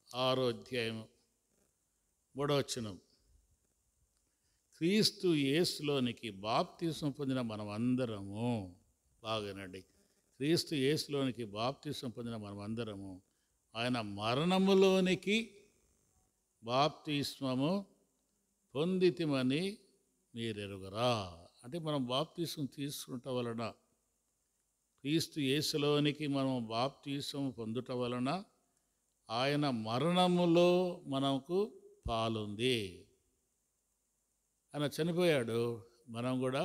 6వ అధ్యాయము 3వ వచనం. క్రీస్తు యేసులోనికి బాప్తిస్మం పొందిన మనమందరము, బాగానండి, క్రీస్తు యేసులోనికి బాప్తిస్మం పొందిన మనమందరము ఆయన మరణములోనికి బాప్తిస్మము పొందితిమని మీరెరుగరా. అంటే మనం బాప్తిస్మం తీసుకుంట వలన, క్రీస్తు యేసులోనికి మనం బాప్తిస్మం పొందుట వలన ఆయన మరణములో మనకు పాలుంది. ఆయన చనిపోయాడు, మనం కూడా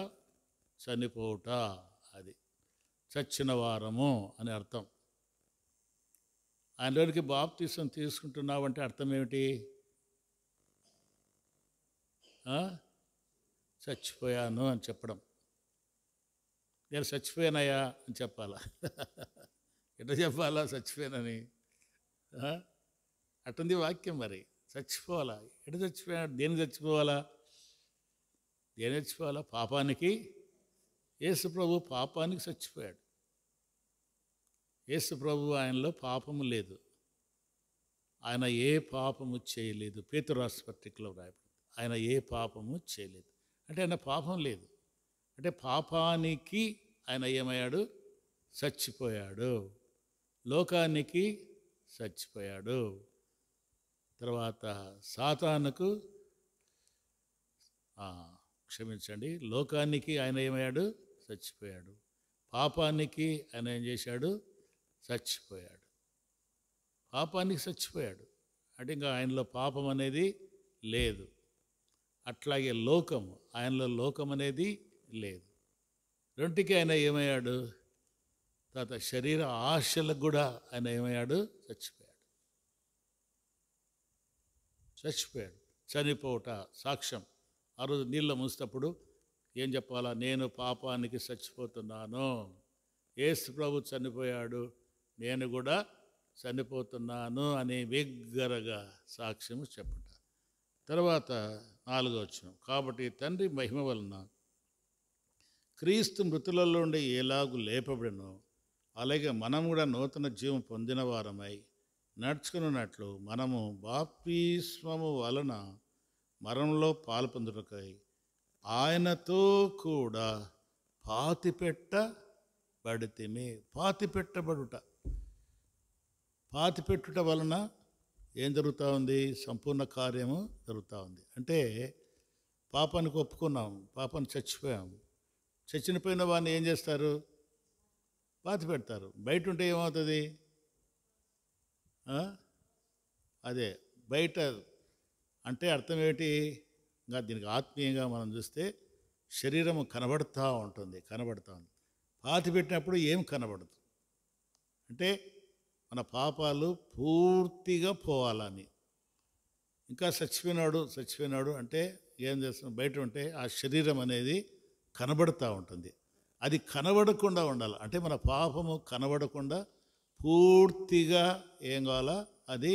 చనిపోవుట. అది చచ్చిన వారము అని అర్థం. ఆయనలోనికి బాప్తిస్మం తీసుకుంటున్నావంటే అర్థం ఏమిటి? చచ్చిపోయాను అని చెప్పడం. నేను చచ్చిపోయానయ్యా అని చెప్పాలా? ఎట్లా చెప్పాలా చచ్చిపోయానని? అట్టుంది వాక్యం. మరి చచ్చిపోవాలా? ఎట్లా చచ్చిపోయాడు? దేనికి చచ్చిపోవాలా? దేని చచ్చిపోవాలా? పాపానికి. యేసు ప్రభు పాపానికి చచ్చిపోయాడు. యేసు ప్రభు ఆయనలో పాపము లేదు. ఆయన ఏ పాపము చేయలేదు. పేతురు రాసిన పత్రికలో రాయబడింది, ఆయన ఏ పాపము చేయలేదు. అంటే ఆయన పాపం లేదు. అంటే పాపానికి ఆయన ఏమయ్యాడు? చచ్చిపోయాడు. లోకానికి చచ్చిపోయాడు. తర్వాత సాతానుకు, క్షమించండి, లోకానికి ఆయన ఏమయ్యాడు? చచ్చిపోయాడు. పాపానికి ఆయన ఏం చేశాడు? చచ్చిపోయాడు. పాపానికి చచ్చిపోయాడు. అంటే ఇంకా ఆయనలో పాపం అనేది లేదు. అట్లాగే లోకము, ఆయనలో లోకం అనేది లేదు. రెంటికి ఆయన ఏమయ్యాడు? తర్వాత శరీర ఆశలకు కూడా ఆయన ఏమయ్యాడు? చచ్చిపోయాడు. చనిపోవుట సాక్ష్యం. ఆ రోజు నీళ్ళ ముంచేటప్పుడు ఏం చెప్పాలా? నేను పాపానికి చచ్చిపోతున్నాను, యేసు ప్రభు చనిపోయాడు, నేను కూడా చనిపోతున్నాను అని బిగ్గరగా సాక్ష్యము చెప్పుట. తర్వాత 4వ వచనం. కాబట్టి తండ్రి మహిమ వలన క్రీస్తు మృతులలో నుండి ఎలాగూ లేపబడినో అలాగే మనం కూడా నూతన జీవం పొందిన వారమై నడుచుకున్నట్లు మనము బాప్తిస్మము వలన మరణంలో పాలు పొందుటకై ఆయనతో కూడా పాతిపెట్టబడితిమి. పాతిపెట్టుట వలన ఏం జరుగుతూ ఉంది? సంపూర్ణ కార్యము జరుగుతూ ఉంది. అంటే పాపానికి ఒప్పుకున్నాం, పాపానికి చచ్చిపోయాము. చచ్చిపోయిన వాడిని ఏం చేస్తారు? పాతి పెడతారు. బయట ఉంటే ఏమవుతుంది? అదే బయట అంటే అర్థం ఏమిటి? ఇంకా దీనికి ఆత్మీయంగా మనం చూస్తే శరీరము కనబడుతూ ఉంటుంది. పాతి పెట్టినప్పుడు ఏం కనబడదు. అంటే మన పాపాలు పూర్తిగా పోవాలని. ఇంకా చచ్చిపోయినాడు అంటే ఏం చేస్తున్నాం? బయట ఉంటే ఆ శరీరం అనేది కనబడుతూ ఉంటుంది. అది కనబడకుండా ఉండాలి. అంటే మన పాపము కనబడకుండా పూర్తిగా ఏం కావాలా? అది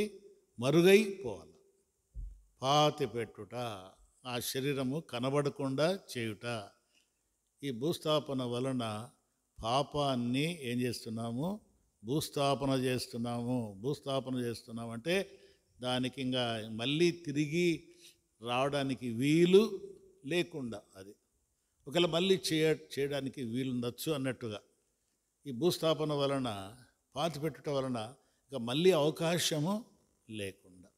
మరుగైపోవాలి. పాతి పెట్టుట, ఆ శరీరము కనబడకుండా చేయుట. ఈ భూస్థాపన వలన పాపాన్ని ఏం చేస్తున్నాము? భూస్థాపన చేస్తున్నాము అంటే దానికి ఇంకా మళ్ళీ తిరిగి రావడానికి వీలు లేకుండా, అది ఒకవేళ మళ్ళీ చేయడానికి వీలుండొచ్చు అన్నట్టుగా, ఈ భూస్థాపన వలన, పాతిపెట్టుట వలన ఇక మళ్ళీ అవకాశము లేకుండా,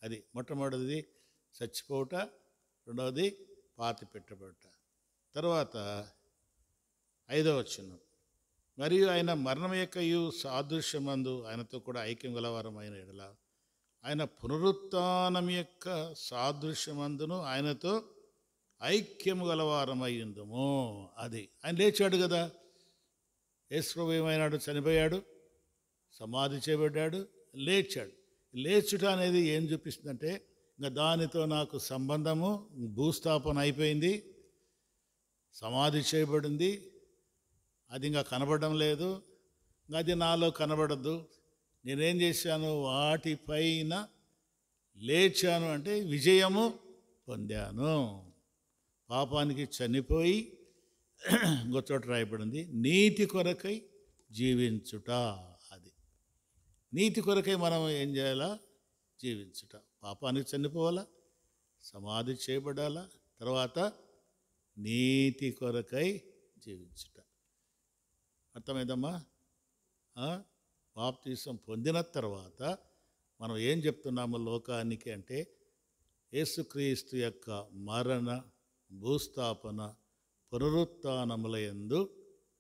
అది మొట్టమొదటిది చచ్చిపోవుట, రెండవది పాతిపెట్టబడుట. తర్వాత 5వ వచనం, మరియు ఆయన మరణం యొక్కయు సాదృశ్యమందు ఆయనతో కూడా ఐక్యం గలవారమైన ఎడల ఆయన పునరుత్థానం యొక్క సాదృశ్యమందును ఆయనతో ఐక్యము గలవారమయ్యుందుము. అది ఆయన లేచాడు కదా, యేసు ప్రభువు ఏమైనాడు? చనిపోయాడు, సమాధి చేయబడ్డాడు, లేచాడు. లేచుట అనేది ఏం చూపిస్తుందంటే, ఇంకా దానితో నాకు సంబంధము, భూస్థాపన అయిపోయింది, సమాధి చేయబడింది, అది ఇంకా కనబడడం లేదు, ఇంకా అది నాలో కనబడద్దు. నేనేం చేశాను? వాటిపైన లేచాను, అంటే విజయము పొందాను. పాపానికి చనిపోయి ఇంకో చోట రాయబడింది, నీతి కొరకై జీవించుట. అది నీతి కొరకై మనం ఏం చేయాలా? జీవించుట. పాపానికి చనిపోవాలా, సమాధి చేయబడాలా, తర్వాత నీతి కొరకై జీవించుట. అర్థమైందమ్మా? బాప్తిసం పొందిన తర్వాత మనం ఏం చెప్తున్నాము లోకానికి అంటే, యేసుక్రీస్తు యొక్క మరణ, భూస్థాపన, పునరుత్థానములయందు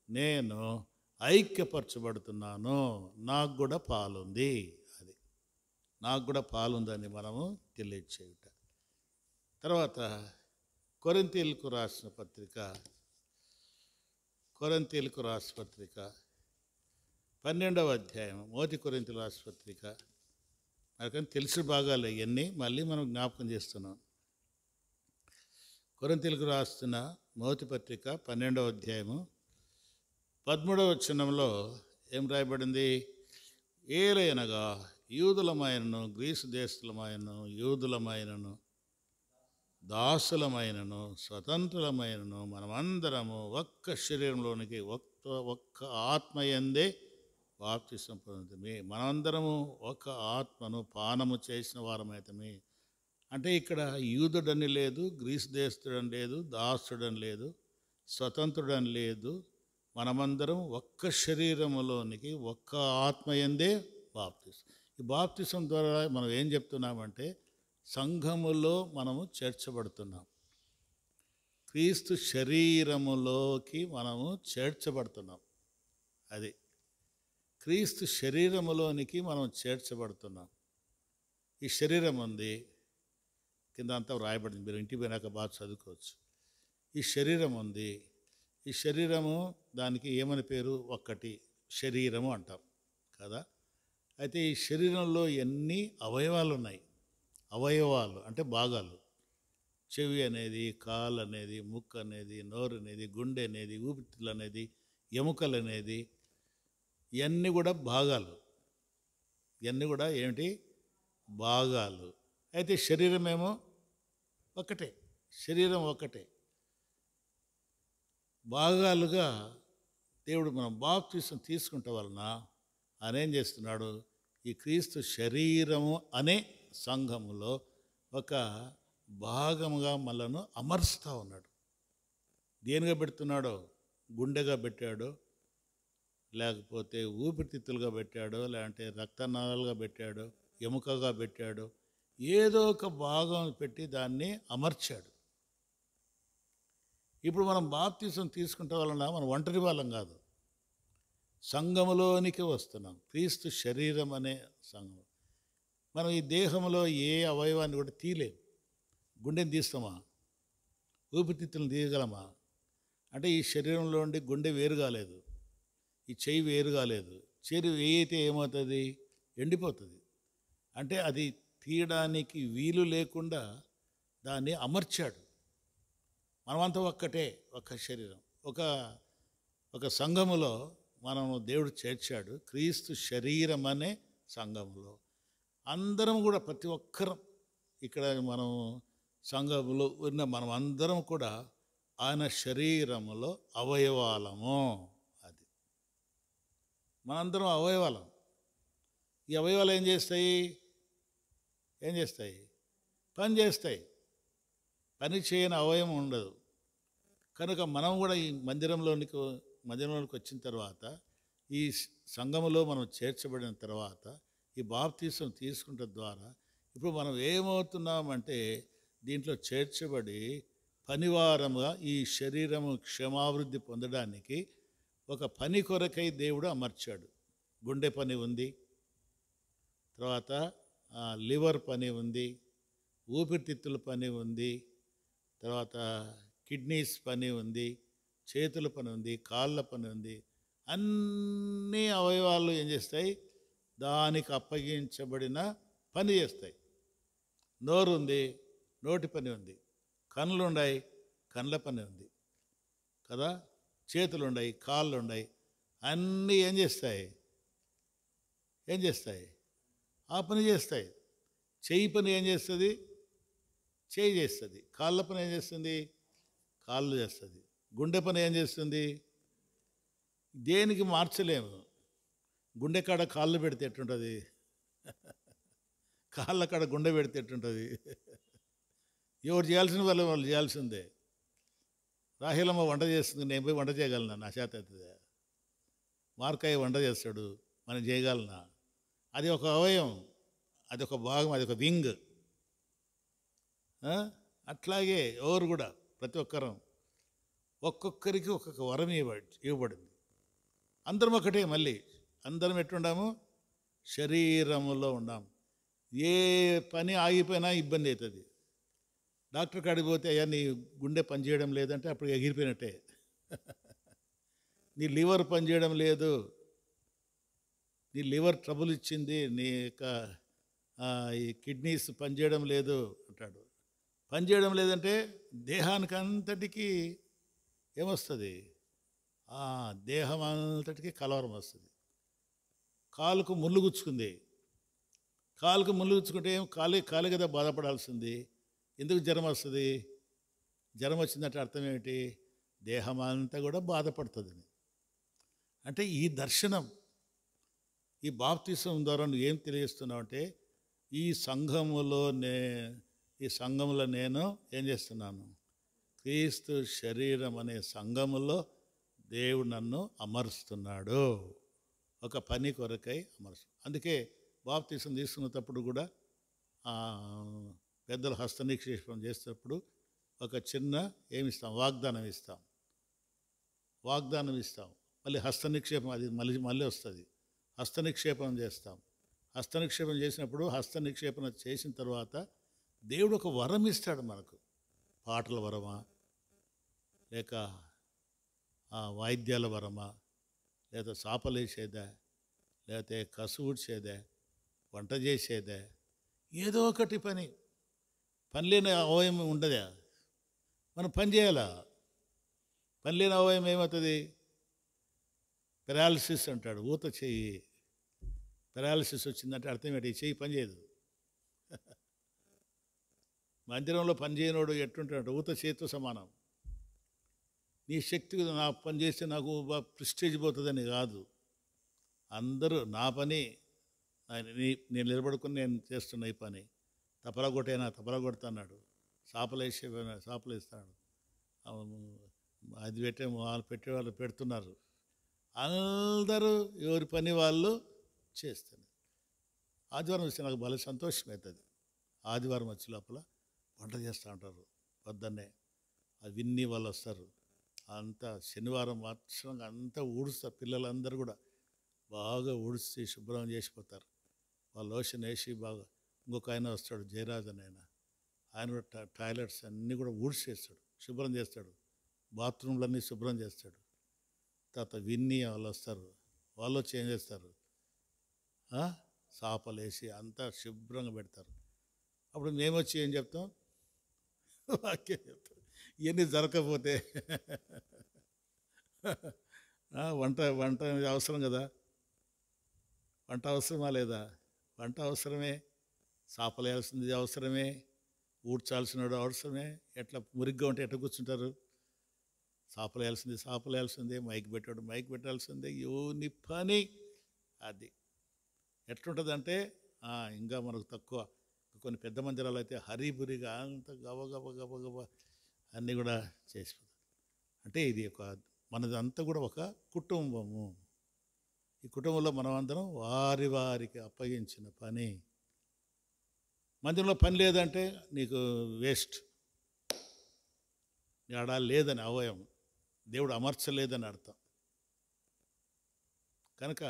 నేను ఐక్యపరచబడుతున్నాను, నాకు కూడా పాలుంది. అది నాకు కూడా పాలుందని మనము తెలియచేయుట. తర్వాత కొరింథీయులకు రాసిన పత్రిక 12వ అధ్యాయం, మొదటి కొరింథీయులకు రాసిన పత్రిక. మనకని తెలిసిన భాగాలు ఇవన్నీ మళ్ళీ మనం జ్ఞాపకం చేస్తున్నాం. కొరింథీయులకు రాస్తున్న మొదటి పత్రిక 12వ అధ్యాయము 13వ వచనంలో ఏం రాయబడింది? ఏలయనగా యూదులమైనను, గ్రీసు దేశులమైనను, యూదులమైనను, దాసులమైనను, స్వతంత్రులమైనను, మనమందరము ఒక్క శరీరంలోనికి ఒక్క ఆత్మయందే బాప్తిసం పొందుతామే. మనమందరము ఒక ఆత్మను పానము చేసిన వారమైతమే. అంటే ఇక్కడ యూదుడని లేదు, గ్రీసు దేశుడని లేదు, దాసుడని లేదు, స్వతంత్రుడని లేదు, మనమందరం ఒక్క శరీరములోనికి ఒక్క ఆత్మయందే బాప్తిసం. ఈ బాప్తిసం ద్వారా మనం ఏం చెప్తున్నామంటే, సంఘములో మనము చేర్చబడుతున్నాం, క్రీస్తు శరీరములోకి మనము చేర్చబడుతున్నాం. అది క్రీస్తు శరీరములోనికి మనం చేర్చబడుతున్నాం. ఈ శరీరం ఉంది, కింద అంతా వ్రాయబడింది, మీరు ఇంటికి పోయినాక బాగా చదువుకోవచ్చు. ఈ శరీరం ఉంది, ఈ శరీరము దానికి ఏమని పేరు? ఒక్కటి శరీరము అంటాం కదా. అయితే ఈ శరీరంలో ఎన్ని అవయవాలు ఉన్నాయి? అవయవాలు అంటే భాగాలు. చెవి అనేది, కాలు అనేది, ముక్కు అనేది, నోరు అనేది, గుండె అనేది, ఊపిరితిత్తులు అనేది, ఎముకలు అనేది, ఇవన్నీ కూడా భాగాలు. ఇవన్నీ కూడా ఏమిటి? భాగాలు. అయితే శరీరం ఏమో ఒకటే, శరీరం ఒకటే. భాగాలుగా దేవుడు మనం బాప్తిసం తీసుకుంటే వలన ఆయన ఏం చేస్తున్నాడు? ఈ క్రీస్తు శరీరము అనే సంఘములో ఒక భాగముగా మనను అమర్చుతూ ఉన్నాడు. దేనిగా పెడుతున్నాడో? గుండెగా పెట్టాడో, లేకపోతే ఊపిరితిత్తులుగా పెట్టాడో, లేదంటే రక్తనాళాలుగా పెట్టాడో, ఎముకగా పెట్టాడో, ఏదో ఒక భాగం పెట్టి దాన్ని అమర్చాడు. ఇప్పుడు మనం బాప్తిసం తీసుకుంటే వలన మనం ఒంటరి వాళ్ళం కాదు, సంఘములోనికి వస్తున్నాం. క్రీస్తు శరీరం అనే సంఘం. మనం ఈ దేహంలో ఏ అవయవాన్ని కూడా తీయలేము. గుండెని తీస్తామా? ఊపిరితిత్తులను తీయగలమా? అంటే ఈ శరీరంలో ఉండి గుండె వేరు కాలేదు, ఈ చెయ్యి వేరు కాలేదు. చెయ్యి వేయితే ఏమవుతుంది? ఎండిపోతుంది. అంటే అది తీయడానికి వీలు లేకుండా దాన్ని అమర్చాడు. మనమంతా ఒక్కటే, ఒక్క శరీరం, ఒక సంఘములో మనము దేవుడు చేర్చాడు. క్రీస్తు శరీరం అనే సంఘములో అందరం కూడా, ప్రతి ఒక్కరం ఇక్కడ మనం సంఘములో ఉన్న మనం అందరం కూడా ఆయన శరీరములో అవయవాలము. అది మనందరం అవయవాలం. ఈ అవయవాలు ఏం చేస్తాయి? పని చేస్తాయి. పని చేయని అవయవం ఉండదు. కనుక మనం కూడా ఈ మందిరంలోనికి వచ్చిన తర్వాత, ఈ సంఘములో మనం చేర్చబడిన తర్వాత, ఈ బాప్తీసం తీసుకుంట ద్వారా ఇప్పుడు మనం ఏమవుతున్నామంటే దీంట్లో చేర్చబడి పనివారముగా ఈ శరీరము క్షమాభివృద్ధి పొందడానికి ఒక పని కొరకై దేవుడు అమర్చాడు. గుండె పని ఉంది, తర్వాత లివర్ పని ఉంది, ఊపిరితిత్తుల పని ఉంది, తర్వాత కిడ్నీస్ పని ఉంది, చేతుల పని ఉంది, కాళ్ళ పని ఉంది. అన్ని అవయవాలు ఏం చేస్తాయి? దానికి అప్పగించబడిన పని చేస్తాయి. నోరు ఉంది, నోటి పని ఉంది. కళ్ళు ఉన్నాయి, కళ్ళ పని ఉంది కదా. చేతులు ఉన్నాయి, కాళ్ళు ఉన్నాయి. అన్నీ ఏం చేస్తాయి? ఆ పని చేస్తాయి. చెయ్యి పని ఏం చేస్తుంది? చేయి చేస్తుంది. కాళ్ళ పని ఏం చేస్తుంది? కాళ్ళు చేస్తుంది. గుండె పని ఏం చేస్తుంది? దేనికి మార్చలేము. గుండె కాడ కాళ్ళు పెడితే ఎట్టుంటుంది? కాళ్ళ కాడ గుండె పెడితే ఎట్టుంటుంది? ఎవరు చేయాల్సిన వాళ్ళు చేయాల్సిందే. రాహిలమ్మ వంట చేస్తుంది, నేను పోయి వంట చేయగలనా? నా చేత అవుతుంది. మార్కయ్య వంట చేస్తాడు, మనం చేయగలనా? అది ఒక అవయవం, అది ఒక భాగం, అది ఒక వింగ్. అట్లాగే ఎవరు కూడా ప్రతి ఒక్కొక్కరికి ఒక్కొక్క వరం ఇవ్వబడింది. అందరం ఒకటే. మళ్ళీ అందరం ఎట్టుండాము? శరీరములో ఉన్నాము. ఏ పని ఆగిపోయినా ఇబ్బంది అవుతుంది. డాక్టర్ కాడికి పోతే, అయ్యా నీ గుండె పనిచేయడం లేదంటే అప్పుడు ఎగిరిపోయినట్టే. నీ లివర్ పనిచేయడం లేదు, నీ లివర్ ట్రబుల్ ఇచ్చింది, నీ యొక్క ఈ కిడ్నీస్ పనిచేయడం లేదు అంటాడు. పనిచేయడం లేదంటే దేహానికి అంతటికీ ఏమొస్తుంది? దేహం అంతటికి కలవరం వస్తుంది. కాలుకు ముళ్ళు గుచ్చుకుంది. కాలుకు ముళ్ళు గుచ్చుకుంటే కాలు కదా బాధపడాల్సింది. ఎందుకు జ్వరం వస్తుంది? జ్వరం వచ్చిందంటే అర్థం ఏమిటి? దేహం అంతా కూడా బాధపడుతుంది. అంటే ఈ దర్శనం, ఈ బాప్తిసం ద్వారా నువ్వు ఏం తెలియజేస్తున్నావు అంటే, ఈ సంఘములో నేను ఏం చేస్తున్నాను? క్రీస్తు శరీరం అనే సంఘములో దేవుడు నన్ను అమరుస్తున్నాడు. ఒక పని కొరకై అందుకే బాప్తిసం తీసుకున్నప్పుడు కూడా పెద్దలు హస్తనిక్షేపం చేసేటప్పుడు ఒక చిన్న ఏమిస్తాం? వాగ్దానం ఇస్తాం. మళ్ళీ హస్తనిక్షేపం అది మళ్ళీ వస్తుంది. హస్తనిక్షేపం చేస్తాం. హస్తనిక్షేపం చేసినప్పుడు హస్తనిక్షేపణ చేసిన తర్వాత దేవుడు ఒక వరం ఇస్తాడు మనకు. పాటల వరమా, లేక వాయిద్యాల వరమా, లేదా చాపలేసేదా, లేకపోతే కసువుడ్చేదా, వంట చేసేదా, ఏదో ఒకటి పని లేని అవయవం ఉండదా? మనం పని చేయాలా? పని లేని అవయవం ఏమవుతుంది? పెరాలసిస్ అంటాడు. ఊత చెయ్యి పెరాలసిస్ వచ్చిందంటే అర్థం ఏంటి? చెయ్యి పని చేయదు. మందిరంలో పని చేయనోడు ఎట్టుంటాడు? ఊత చేతితో సమానం. నీ శక్తి నా పని చేస్తే నాకు ప్రెస్టేజ్ పోతుందని కాదు. అందరూ నా పని, నేను నిలబడుకుని నేను చేస్తున్న ఈ పని. తపలా కొడుతున్నాడు. చేపలు వేస్తాడు. అది పెట్టేవాళ్ళు పెడుతున్నారు. అందరూ ఎవరి పని వాళ్ళు చేస్తున్నారు. ఆదివారం వస్తే నాకు భలే సంతోషం అవుతుంది. ఆదివారం వచ్చే లోపల వంట చేస్తూ ఉంటారు. పొద్దున్నే విన్ని వాళ్ళు వస్తారు. అంతా శనివారం మాత్రం అంతా ఊడుస్తారు. పిల్లలందరూ కూడా బాగా ఊడిచి శుభ్రం చేసిపోతారు. వాళ్ళు లోషన్ వేసి బాగా. ఇంకొక ఆయన వస్తాడు, జయరాజ్ అని ఆయన కూడా టాయిలెట్స్ అన్నీ కూడా ఊడ్చేస్తాడు, శుభ్రం చేస్తాడు. బాత్రూమ్లన్నీ శుభ్రం చేస్తాడు. తర్వాత విన్ని వాళ్ళు వస్తారు. వాళ్ళు వచ్చి ఏం చేస్తారు? చాపలు వేసి అంతా శుభ్రంగా పెడతారు. అప్పుడు మేము వచ్చి ఏం చెప్తాం? వాక్యం చెప్తాం. ఇవన్నీ జరగకపోతే వంట అవసరం కదా. వంట అవసరమా లేదా? వంట అవసరమే. చాపలు వేయాల్సింది అవసరమే. ఊడ్చాల్సినడు అవసరమే. ఎట్లా మురిగ్గా ఉంటే ఎట్లా కూర్చుంటారు? చాపలు వేయాల్సిందే. మైక్ పెట్టాల్సిందే. యోని పని అది ఎట్లుంటుందంటే ఇంకా మనకు తక్కువ కొన్ని పెద్ద మందిరాలు అయితే హరిబురిగా అంత గబ గబ గబ గబ అన్నీ కూడా చేసిపోతారు. అంటే ఇది మనదంతా కూడా ఒక కుటుంబము. ఈ కుటుంబంలో మనం అందరం వారికి అప్పగించిన పని. మందిరంలో పని లేదంటే నీకు వేస్ట్, ఆడ లేదని అవయవం, దేవుడు అమర్చలేదని అర్థం. కనుక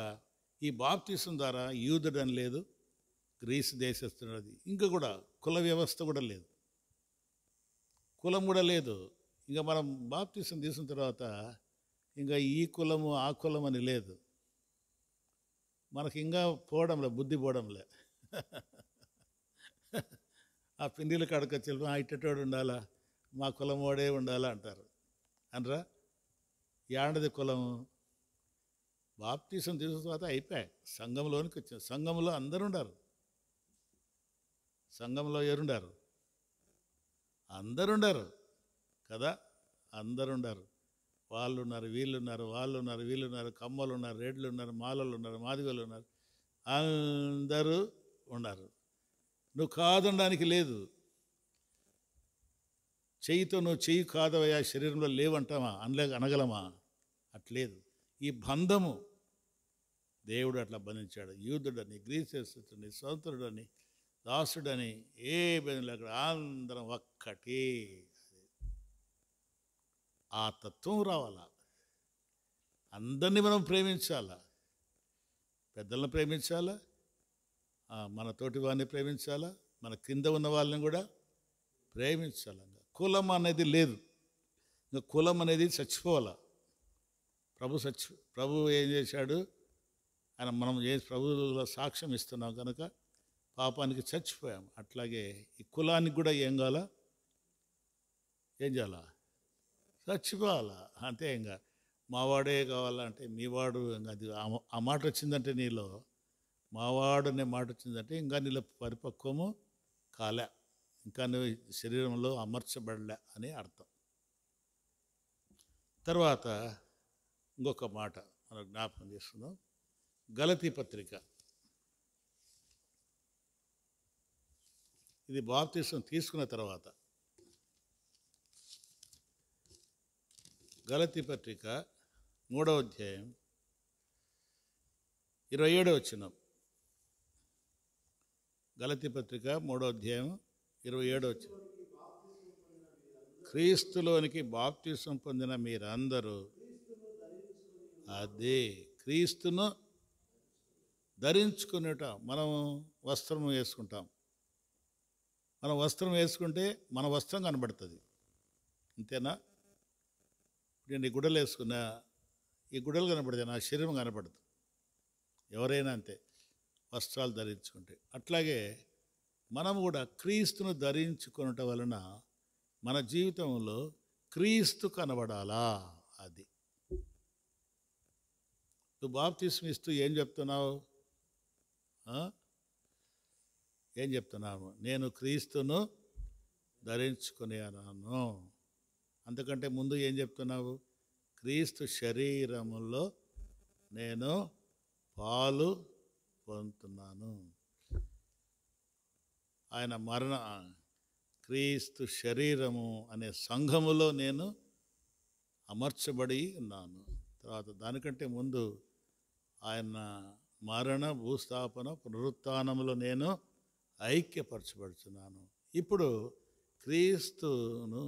ఈ బాప్తిసం ద్వారా యూదుడని లేదు, గ్రీసు దేశస్తున్నది, ఇంకా కూడా కుల వ్యవస్థ కూడా లేదు, కులం కూడా లేదు. ఇంకా మనం బాప్తిసం తీసుకున్న తర్వాత ఇంకా ఈ కులము ఆ కులం అని లేదు. మనకి ఇంకా పోవడంలే, బుద్ధి పోవడంలే. ఆ పిండిల కాడకొచ్చి ఇట్టటోడు ఉండాలా, మా కులం వాడే ఉండాలా అంటారు. అనరా యాండది కులము? బాప్తిసం తీసుకున్న తర్వాత అయిపోయాయి, సంఘంలోనికి వచ్చాం. సంఘంలో అందరు ఉండారు. సంఘంలో ఎవరుండారు? అందరుండారు కదా, అందరుండారు. వాళ్ళు ఉన్నారు, వీళ్ళున్నారు, వాళ్ళు ఉన్నారు, వీళ్ళున్నారు, కమ్మలు ఉన్నారు, రెడ్లు ఉన్నారు, మాలలు ఉన్నారు, మాదిగలు ఉన్నారు, అందరూ ఉన్నారు. నువ్వు కాదనడానికి లేదు. చెయ్యితో నువ్వు చెయ్యి కాదవయా శరీరంలో లేవంటామా? అనగలమా? అట్లేదు. ఈ బంధము దేవుడు అట్లా బంధించాడు. యూదుడని, గ్రీసేస్తుని, స్వతంత్రుడని, దాసుడని ఏ భేదం లేకుండా అందరం ఒక్కటి. ఆ తత్వం రావాలా. అందరినీ మనం ప్రేమించాలా, పెద్దలను ప్రేమించాలా, మన తోటి వారిని ప్రేమించాలా, మన కింద ఉన్న వాళ్ళని కూడా ప్రేమించాలి. కులం అనేది లేదు. ఇంకా కులం అనేది చచ్చిపోవాలా. ప్రభు ఏం చేశాడు? ఆయన మనం ప్రభువులో సాక్ష్యం ఇస్తున్నాం కనుక పాపానికి చచ్చిపోయాం. అట్లాగే ఈ కులానికి కూడా ఏం కావాలా? ఏం చేయాలా? చచ్చిపోవాలా. అంతే. ఇంకా మావాడే కావాలంటే మీవాడు, ఇంకా అది ఆ మాట వచ్చిందంటే నీలో, మావాడు అనే మాట వచ్చిందంటే ఇంకా నీలో పరిపక్వము కాలే, ఇంకా నువ్వు శరీరంలో అమర్చబడలే అని అర్థం. తర్వాత ఇంకొక మాట మనం జ్ఞాపకం చేసుకుందాం. గలతీ పత్రిక, ఇది బాప్తిసం తీసుకున్న తర్వాత. గలతీ పత్రిక 3వ అధ్యాయం 27వ వచనం. గలతీ పత్రిక 3వ అధ్యాయం 27వ వచనం. క్రీస్తులోనికి బాప్తిసం పొందిన మీరందరూ, అదే క్రీస్తును ధరించుకునేట. మనం వస్త్రం వేసుకుంటాం. మనం వస్త్రం వేసుకుంటే మన వస్త్రం కనబడుతుంది, అంతేనా? నేను ఈ గుడ్డలు వేసుకున్నా, ఈ గుడ్డలు కనపడితే నా శరీరం కనపడదు. ఎవరైనా అంతే, వస్త్రాలు ధరించుకుంటే. అట్లాగే మనం కూడా క్రీస్తును ధరించుకునటం వలన మన జీవితంలో క్రీస్తు కనబడాలా. అది నువ్వు బాప్తిసం ఇస్తూ ఏం చెప్తున్నావు? ఏం చెప్తున్నావు? నేను క్రీస్తును ధరించుకునేనాను. అంతకంటే ముందు ఏం చెప్తున్నావు? క్రీస్తు శరీరములో నేను పాలు పొందుతున్నాను. ఆయన క్రీస్తు శరీరము అనే సంఘములో నేను అమర్చబడి ఉన్నాను. తర్వాత దానికంటే ముందు ఆయన మరణ, భూస్థాపన, పునరుత్థానములో నేను ఐక్యపరచబడుతున్నాను. ఇప్పుడు క్రీస్తును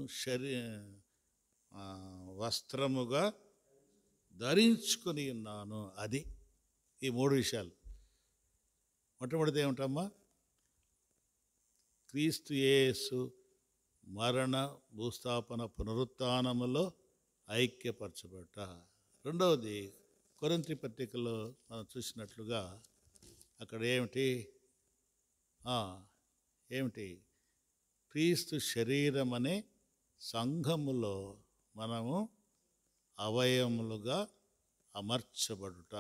వస్త్రముగా ధరించుకొని ఉన్నాను. అది ఈ 3 విషయాలు. మొట్టమొదటిది ఏమిటమ్మా? క్రీస్తు యేసు మరణ, భూస్థాపన, పునరుత్థానములో ఐక్యపరచబడ్డ. రెండవది కొరింథీ పత్రికలో మనం చూసినట్లుగా అక్కడ ఏమిటి? క్రీస్తు శరీరం అనే సంఘములో మనము అవయములుగా అమర్చబడుట.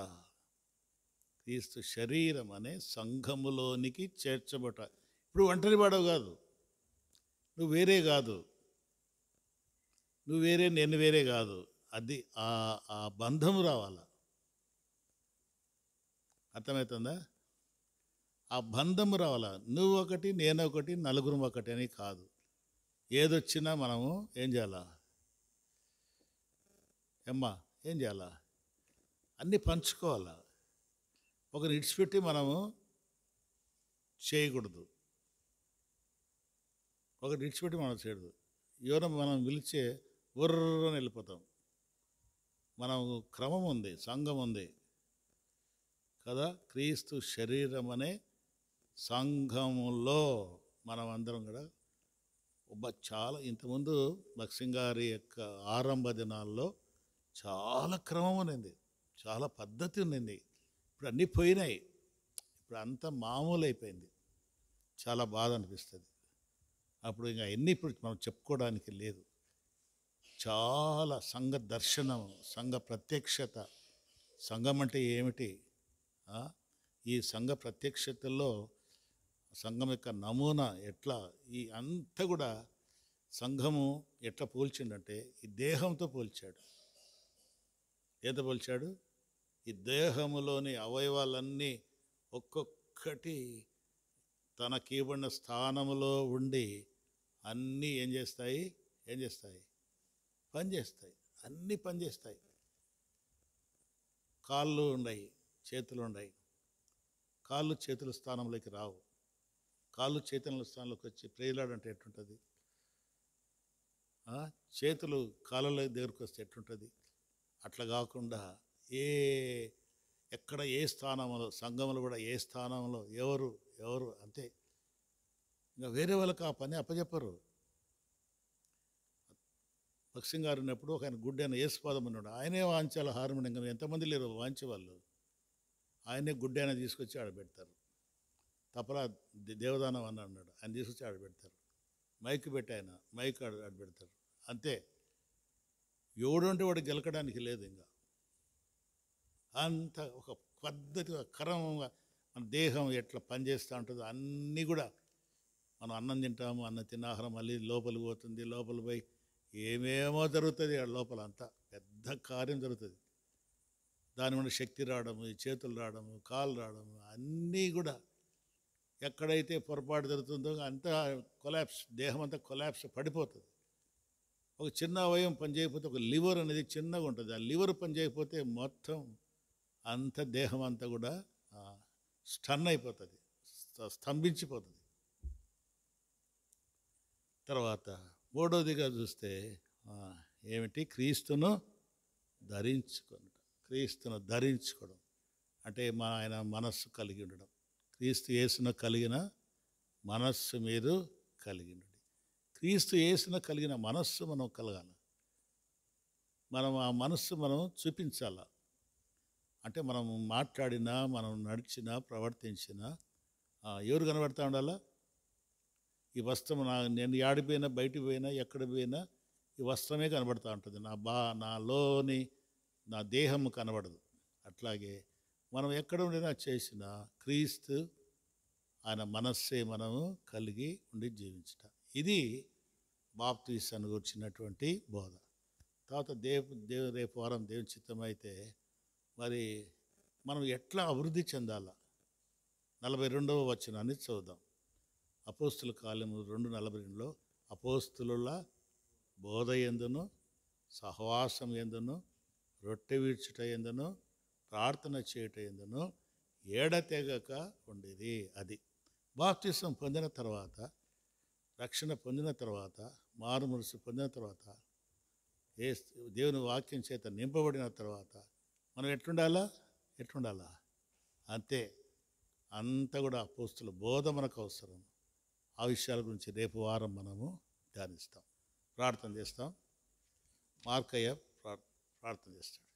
క్రీస్తు శరీరం అనే సంఘములోనికి చేర్చబడుట. ఇప్పుడు ఒంటరి వాడవు కాదు, నువ్వు వేరే కాదు, నువ్వు వేరే నేను వేరే కాదు. అది ఆ బంధము రావాలా. అర్థమవుతుందా? ఆ బంధం రావాలా. నువ్వు ఒకటి నేను ఒకటి నలుగురు ఒకటి అని కాదు. ఏదొచ్చినా మనము ఏం చేయాలా ఏమ్మా, ఏం చేయాలా, అన్నీ పంచుకోవాలా. ఒకరిని ఇడిచిపెట్టి మనము చేయకూడదు. ఒకరిని ఇడిచిపెట్టి మనం చేయకూడదు. ఎవరో మనం పిలిచే ఉర్రని వెళ్ళిపోతాం. మనం క్రమం ఉంది, సంఘం ఉంది కదా. క్రీస్తు శరీరం అనే సంఘములో మనం అందరం కూడా చాలా ఇంతకుముందు లక్ష్మిగారి యొక్క ఆరంభ దినాల్లో చాలా క్రమం ఉన్నింది, చాలా పద్ధతి ఉన్నింది. ఇప్పుడు అన్నీ పోయినాయి. ఇప్పుడు అంతా మామూలు అయిపోయింది. చాలా బాధ అనిపిస్తుంది. అప్పుడు ఇంకా ఎన్ని ఇప్పుడు మనం చెప్పుకోవడానికి లేదు. చాలా సంఘ దర్శనం, సంఘ ప్రత్యక్షత. సంఘం అంటే ఏమిటి? ఈ సంఘ ప్రత్యక్షతలో సంఘం యొక్క నమూనా ఎట్లా, ఈ అంతా కూడా సంఘము ఎట్లా పోల్చిండంటే ఈ దేహంతో పోల్చాడు. ఏదో పోల్చాడు? ఈ దేహములోని అవయవాలన్నీ ఒక్కొక్కటి తనకి ఇవ్వబడిన స్థానములో ఉండి అన్నీ ఏం చేస్తాయి? పనిచేస్తాయి. అన్నీ పనిచేస్తాయి. కాళ్ళు ఉన్నాయి, చేతులు ఉన్నాయి. కాళ్ళు చేతుల స్థానంలోకి రావు. కాళ్ళు చేతుల స్థానంలోకి వచ్చి ప్రేలాడంటే ఎట్టుంటుంది? చేతులు కాళ్ళ దగ్గరికి వస్తే ఎట్టుంటుంది? అట్లా కాకుండా ఎక్కడ ఏ స్థానంలో, సంఘంలో కూడా ఏ స్థానంలో ఎవరు అంతే. ఇంకా వేరే వాళ్ళకి ఆ పని అప్పచెప్పరు. భక్సింగ్ గారు ఉన్నప్పుడు ఒక ఆయన గుడ్డైన యేసుపాదం ఉన్నాడు. ఆయనే వాంచాలి హార్మోనియం. ఎంతమంది లేరు వాంచేవాళ్ళు. ఆయనే గుడ్డైన తీసుకొచ్చి ఆడబెడతారు. తపలా దేవదానం అని అన్నాడు, ఆయన తీసుకొచ్చి ఆడబెడతారు. మైక్ పెట్టి ఆయన మైక్ ఆడబెడతారు. అంతే. ఎవడంటే వాడు గెలకడానికి లేదు. ఇంకా అంత ఒక పద్ధతిగా క్రమంగా మన దేహం ఎట్లా పనిచేస్తూ ఉంటుందో అన్నీ కూడా. మనం అన్నం తింటాము, అన్నం తిన్న ఆహారం మళ్ళీ లోపలికి పోతుంది. లోపల పోయి ఏమేమో జరుగుతుంది. ఆ లోపల అంతా పెద్ద కార్యం జరుగుతుంది. దాని నుండి శక్తి రావడము, చేతులు రావడము, కాళ్ళు రావడము, అన్నీ కూడా ఎక్కడైతే పొరపాటు జరుగుతుందో అంతా కొలాప్స్, దేహం అంతా కొలాప్స్ పడిపోతుంది. ఒక చిన్న అవయవం పనిచేయకపోతే, ఒక లివర్ అనేది చిన్నగా ఉంటుంది, ఆ లివర్ పనిచేయకపోతే మొత్తం అంత దేహం అంతా కూడా స్టన్ అయిపోతుంది, స్తంభించిపోతుంది. తర్వాత మూడవదిగా చూస్తే ఏమిటి? క్రీస్తును ధరించుకోవడం అంటే ఆయన మనస్సు కలిగి ఉండడం. క్రీస్తు యేసును కలిగిన మనస్సు మీరు కలిగి ఉండండి. క్రీస్తు యేసును కలిగిన మనస్సు మనం కలగాలి. మనం ఆ మనస్సు మనం చూపించాలా. అంటే మనం మాట్లాడినా, మనం నడిచినా, ప్రవర్తించినా ఎవరు కనబడతా ఉండాలా? ఈ వస్త్రం నేను ఆడిపోయినా, బయటికి పోయినా, ఎక్కడ పోయినా ఈ వస్త్రమే కనబడుతూ ఉంటుంది. నాలోని నా దేహం కనబడదు. అట్లాగే మనం ఎక్కడ ఉండినా చేసినా క్రీస్తు ఆయన మనస్సే మనము కలిగి ఉండి జీవించట. ఇది బాప్తీసాన్ని గురించినటువంటి బోధ. తర్వాత రేపు వారం దేవుని చిత్తం అయితే మరి మనం ఎట్లా అభివృద్ధి చెందాలా? 42వ వచనాన్ని చదువుదాం. అపోస్తుల కార్యము 2:42లో అపోస్తుల బోధ యందును, సహవాసం యందును, రొట్టె విడుచుట యందును, ప్రార్థన చేయుట యందును ఎడతెగక ఉండేది. అది బాప్తిసం పొందిన తర్వాత, రక్షణ పొందిన తర్వాత, మారుమనసు పొందిన తర్వాత, దేవుని వాక్యం చేత నింపబడిన తర్వాత మనం ఎట్లుండాలా? అంతే. అంతా కూడా అపోస్తుల బోధ మనకు అవసరం. ఆ విషయాల గురించి రేపు వారం మనము ధ్యానిస్తాం, ప్రార్థన చేస్తాం. మార్కయ్య ప్రార్థన చేస్తాడు.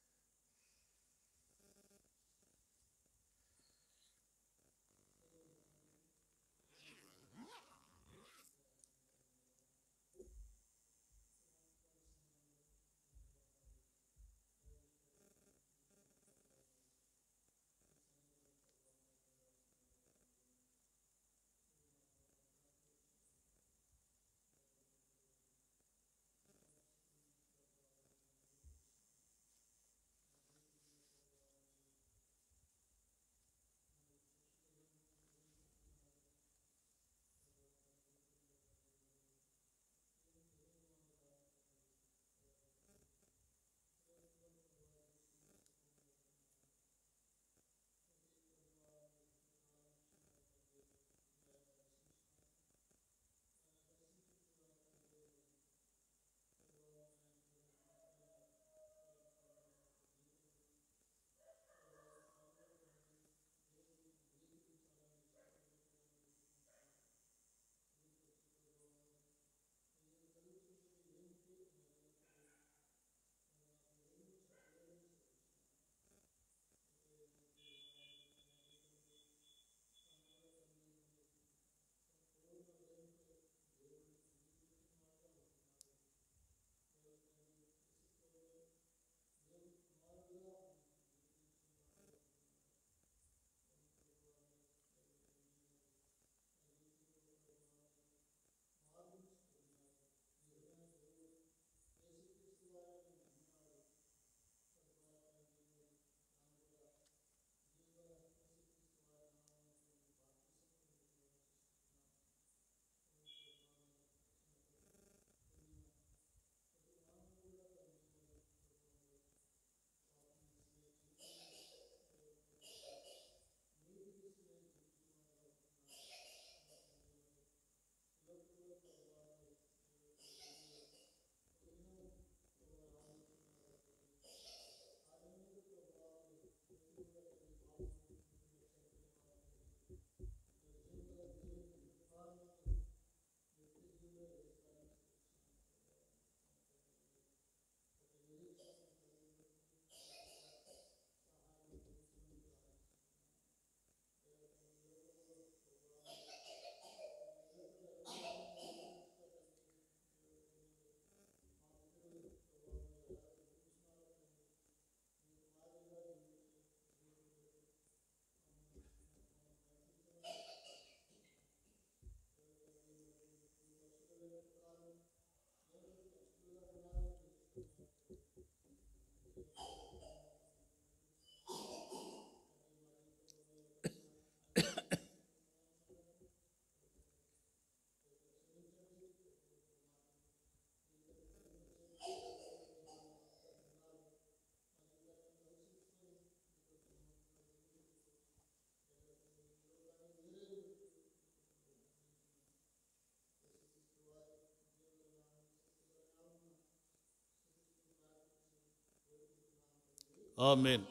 ఆమేన్.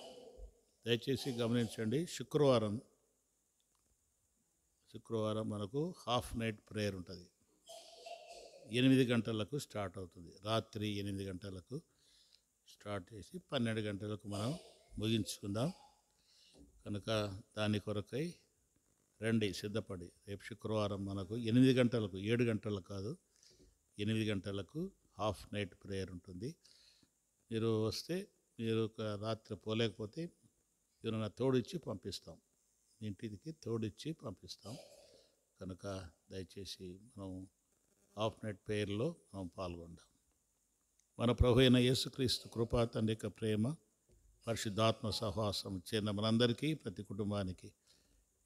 దయచేసి గమనించండి, శుక్రవారం మనకు హాఫ్ నైట్ ప్రేయర్ ఉంటుంది. 8 గంటలకు స్టార్ట్ అవుతుంది. రాత్రి 8 గంటలకు స్టార్ట్ చేసి 12 గంటలకు మనం ముగించుకుందాం. కనుక దాని కొరకై రండి సిద్ధపడి. రేపు శుక్రవారం మనకు 8 గంటలకు, 7 గంటలకు కాదు, 8 గంటలకు హాఫ్ నైట్ ప్రేయర్ ఉంటుంది. మీరు వస్తే, మీరు రాత్రి పోలేకపోతే ఎవరైనా తోడిచ్చి పంపిస్తాం, మీ ఇంటికి తోడిచ్చి పంపిస్తాం. కనుక దయచేసి మనం హాఫ్ నైట్ ప్రేయర్లో మనం పాల్గొందాం. మన ప్రభు అయిన యేసుక్రీస్తు కృపా, తండ్రి యొక్క ప్రేమ, పరిశుద్ధాత్మ సహవాసం చేరిన మనందరికీ, ప్రతి కుటుంబానికి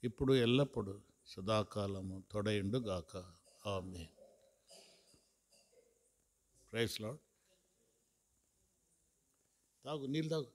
ఇప్పుడు ఎల్లప్పుడూ సదాకాలము తోడైండు గాక. ఆమేన్. Praise Lord. తాగు, నీళ్ళు తాగు.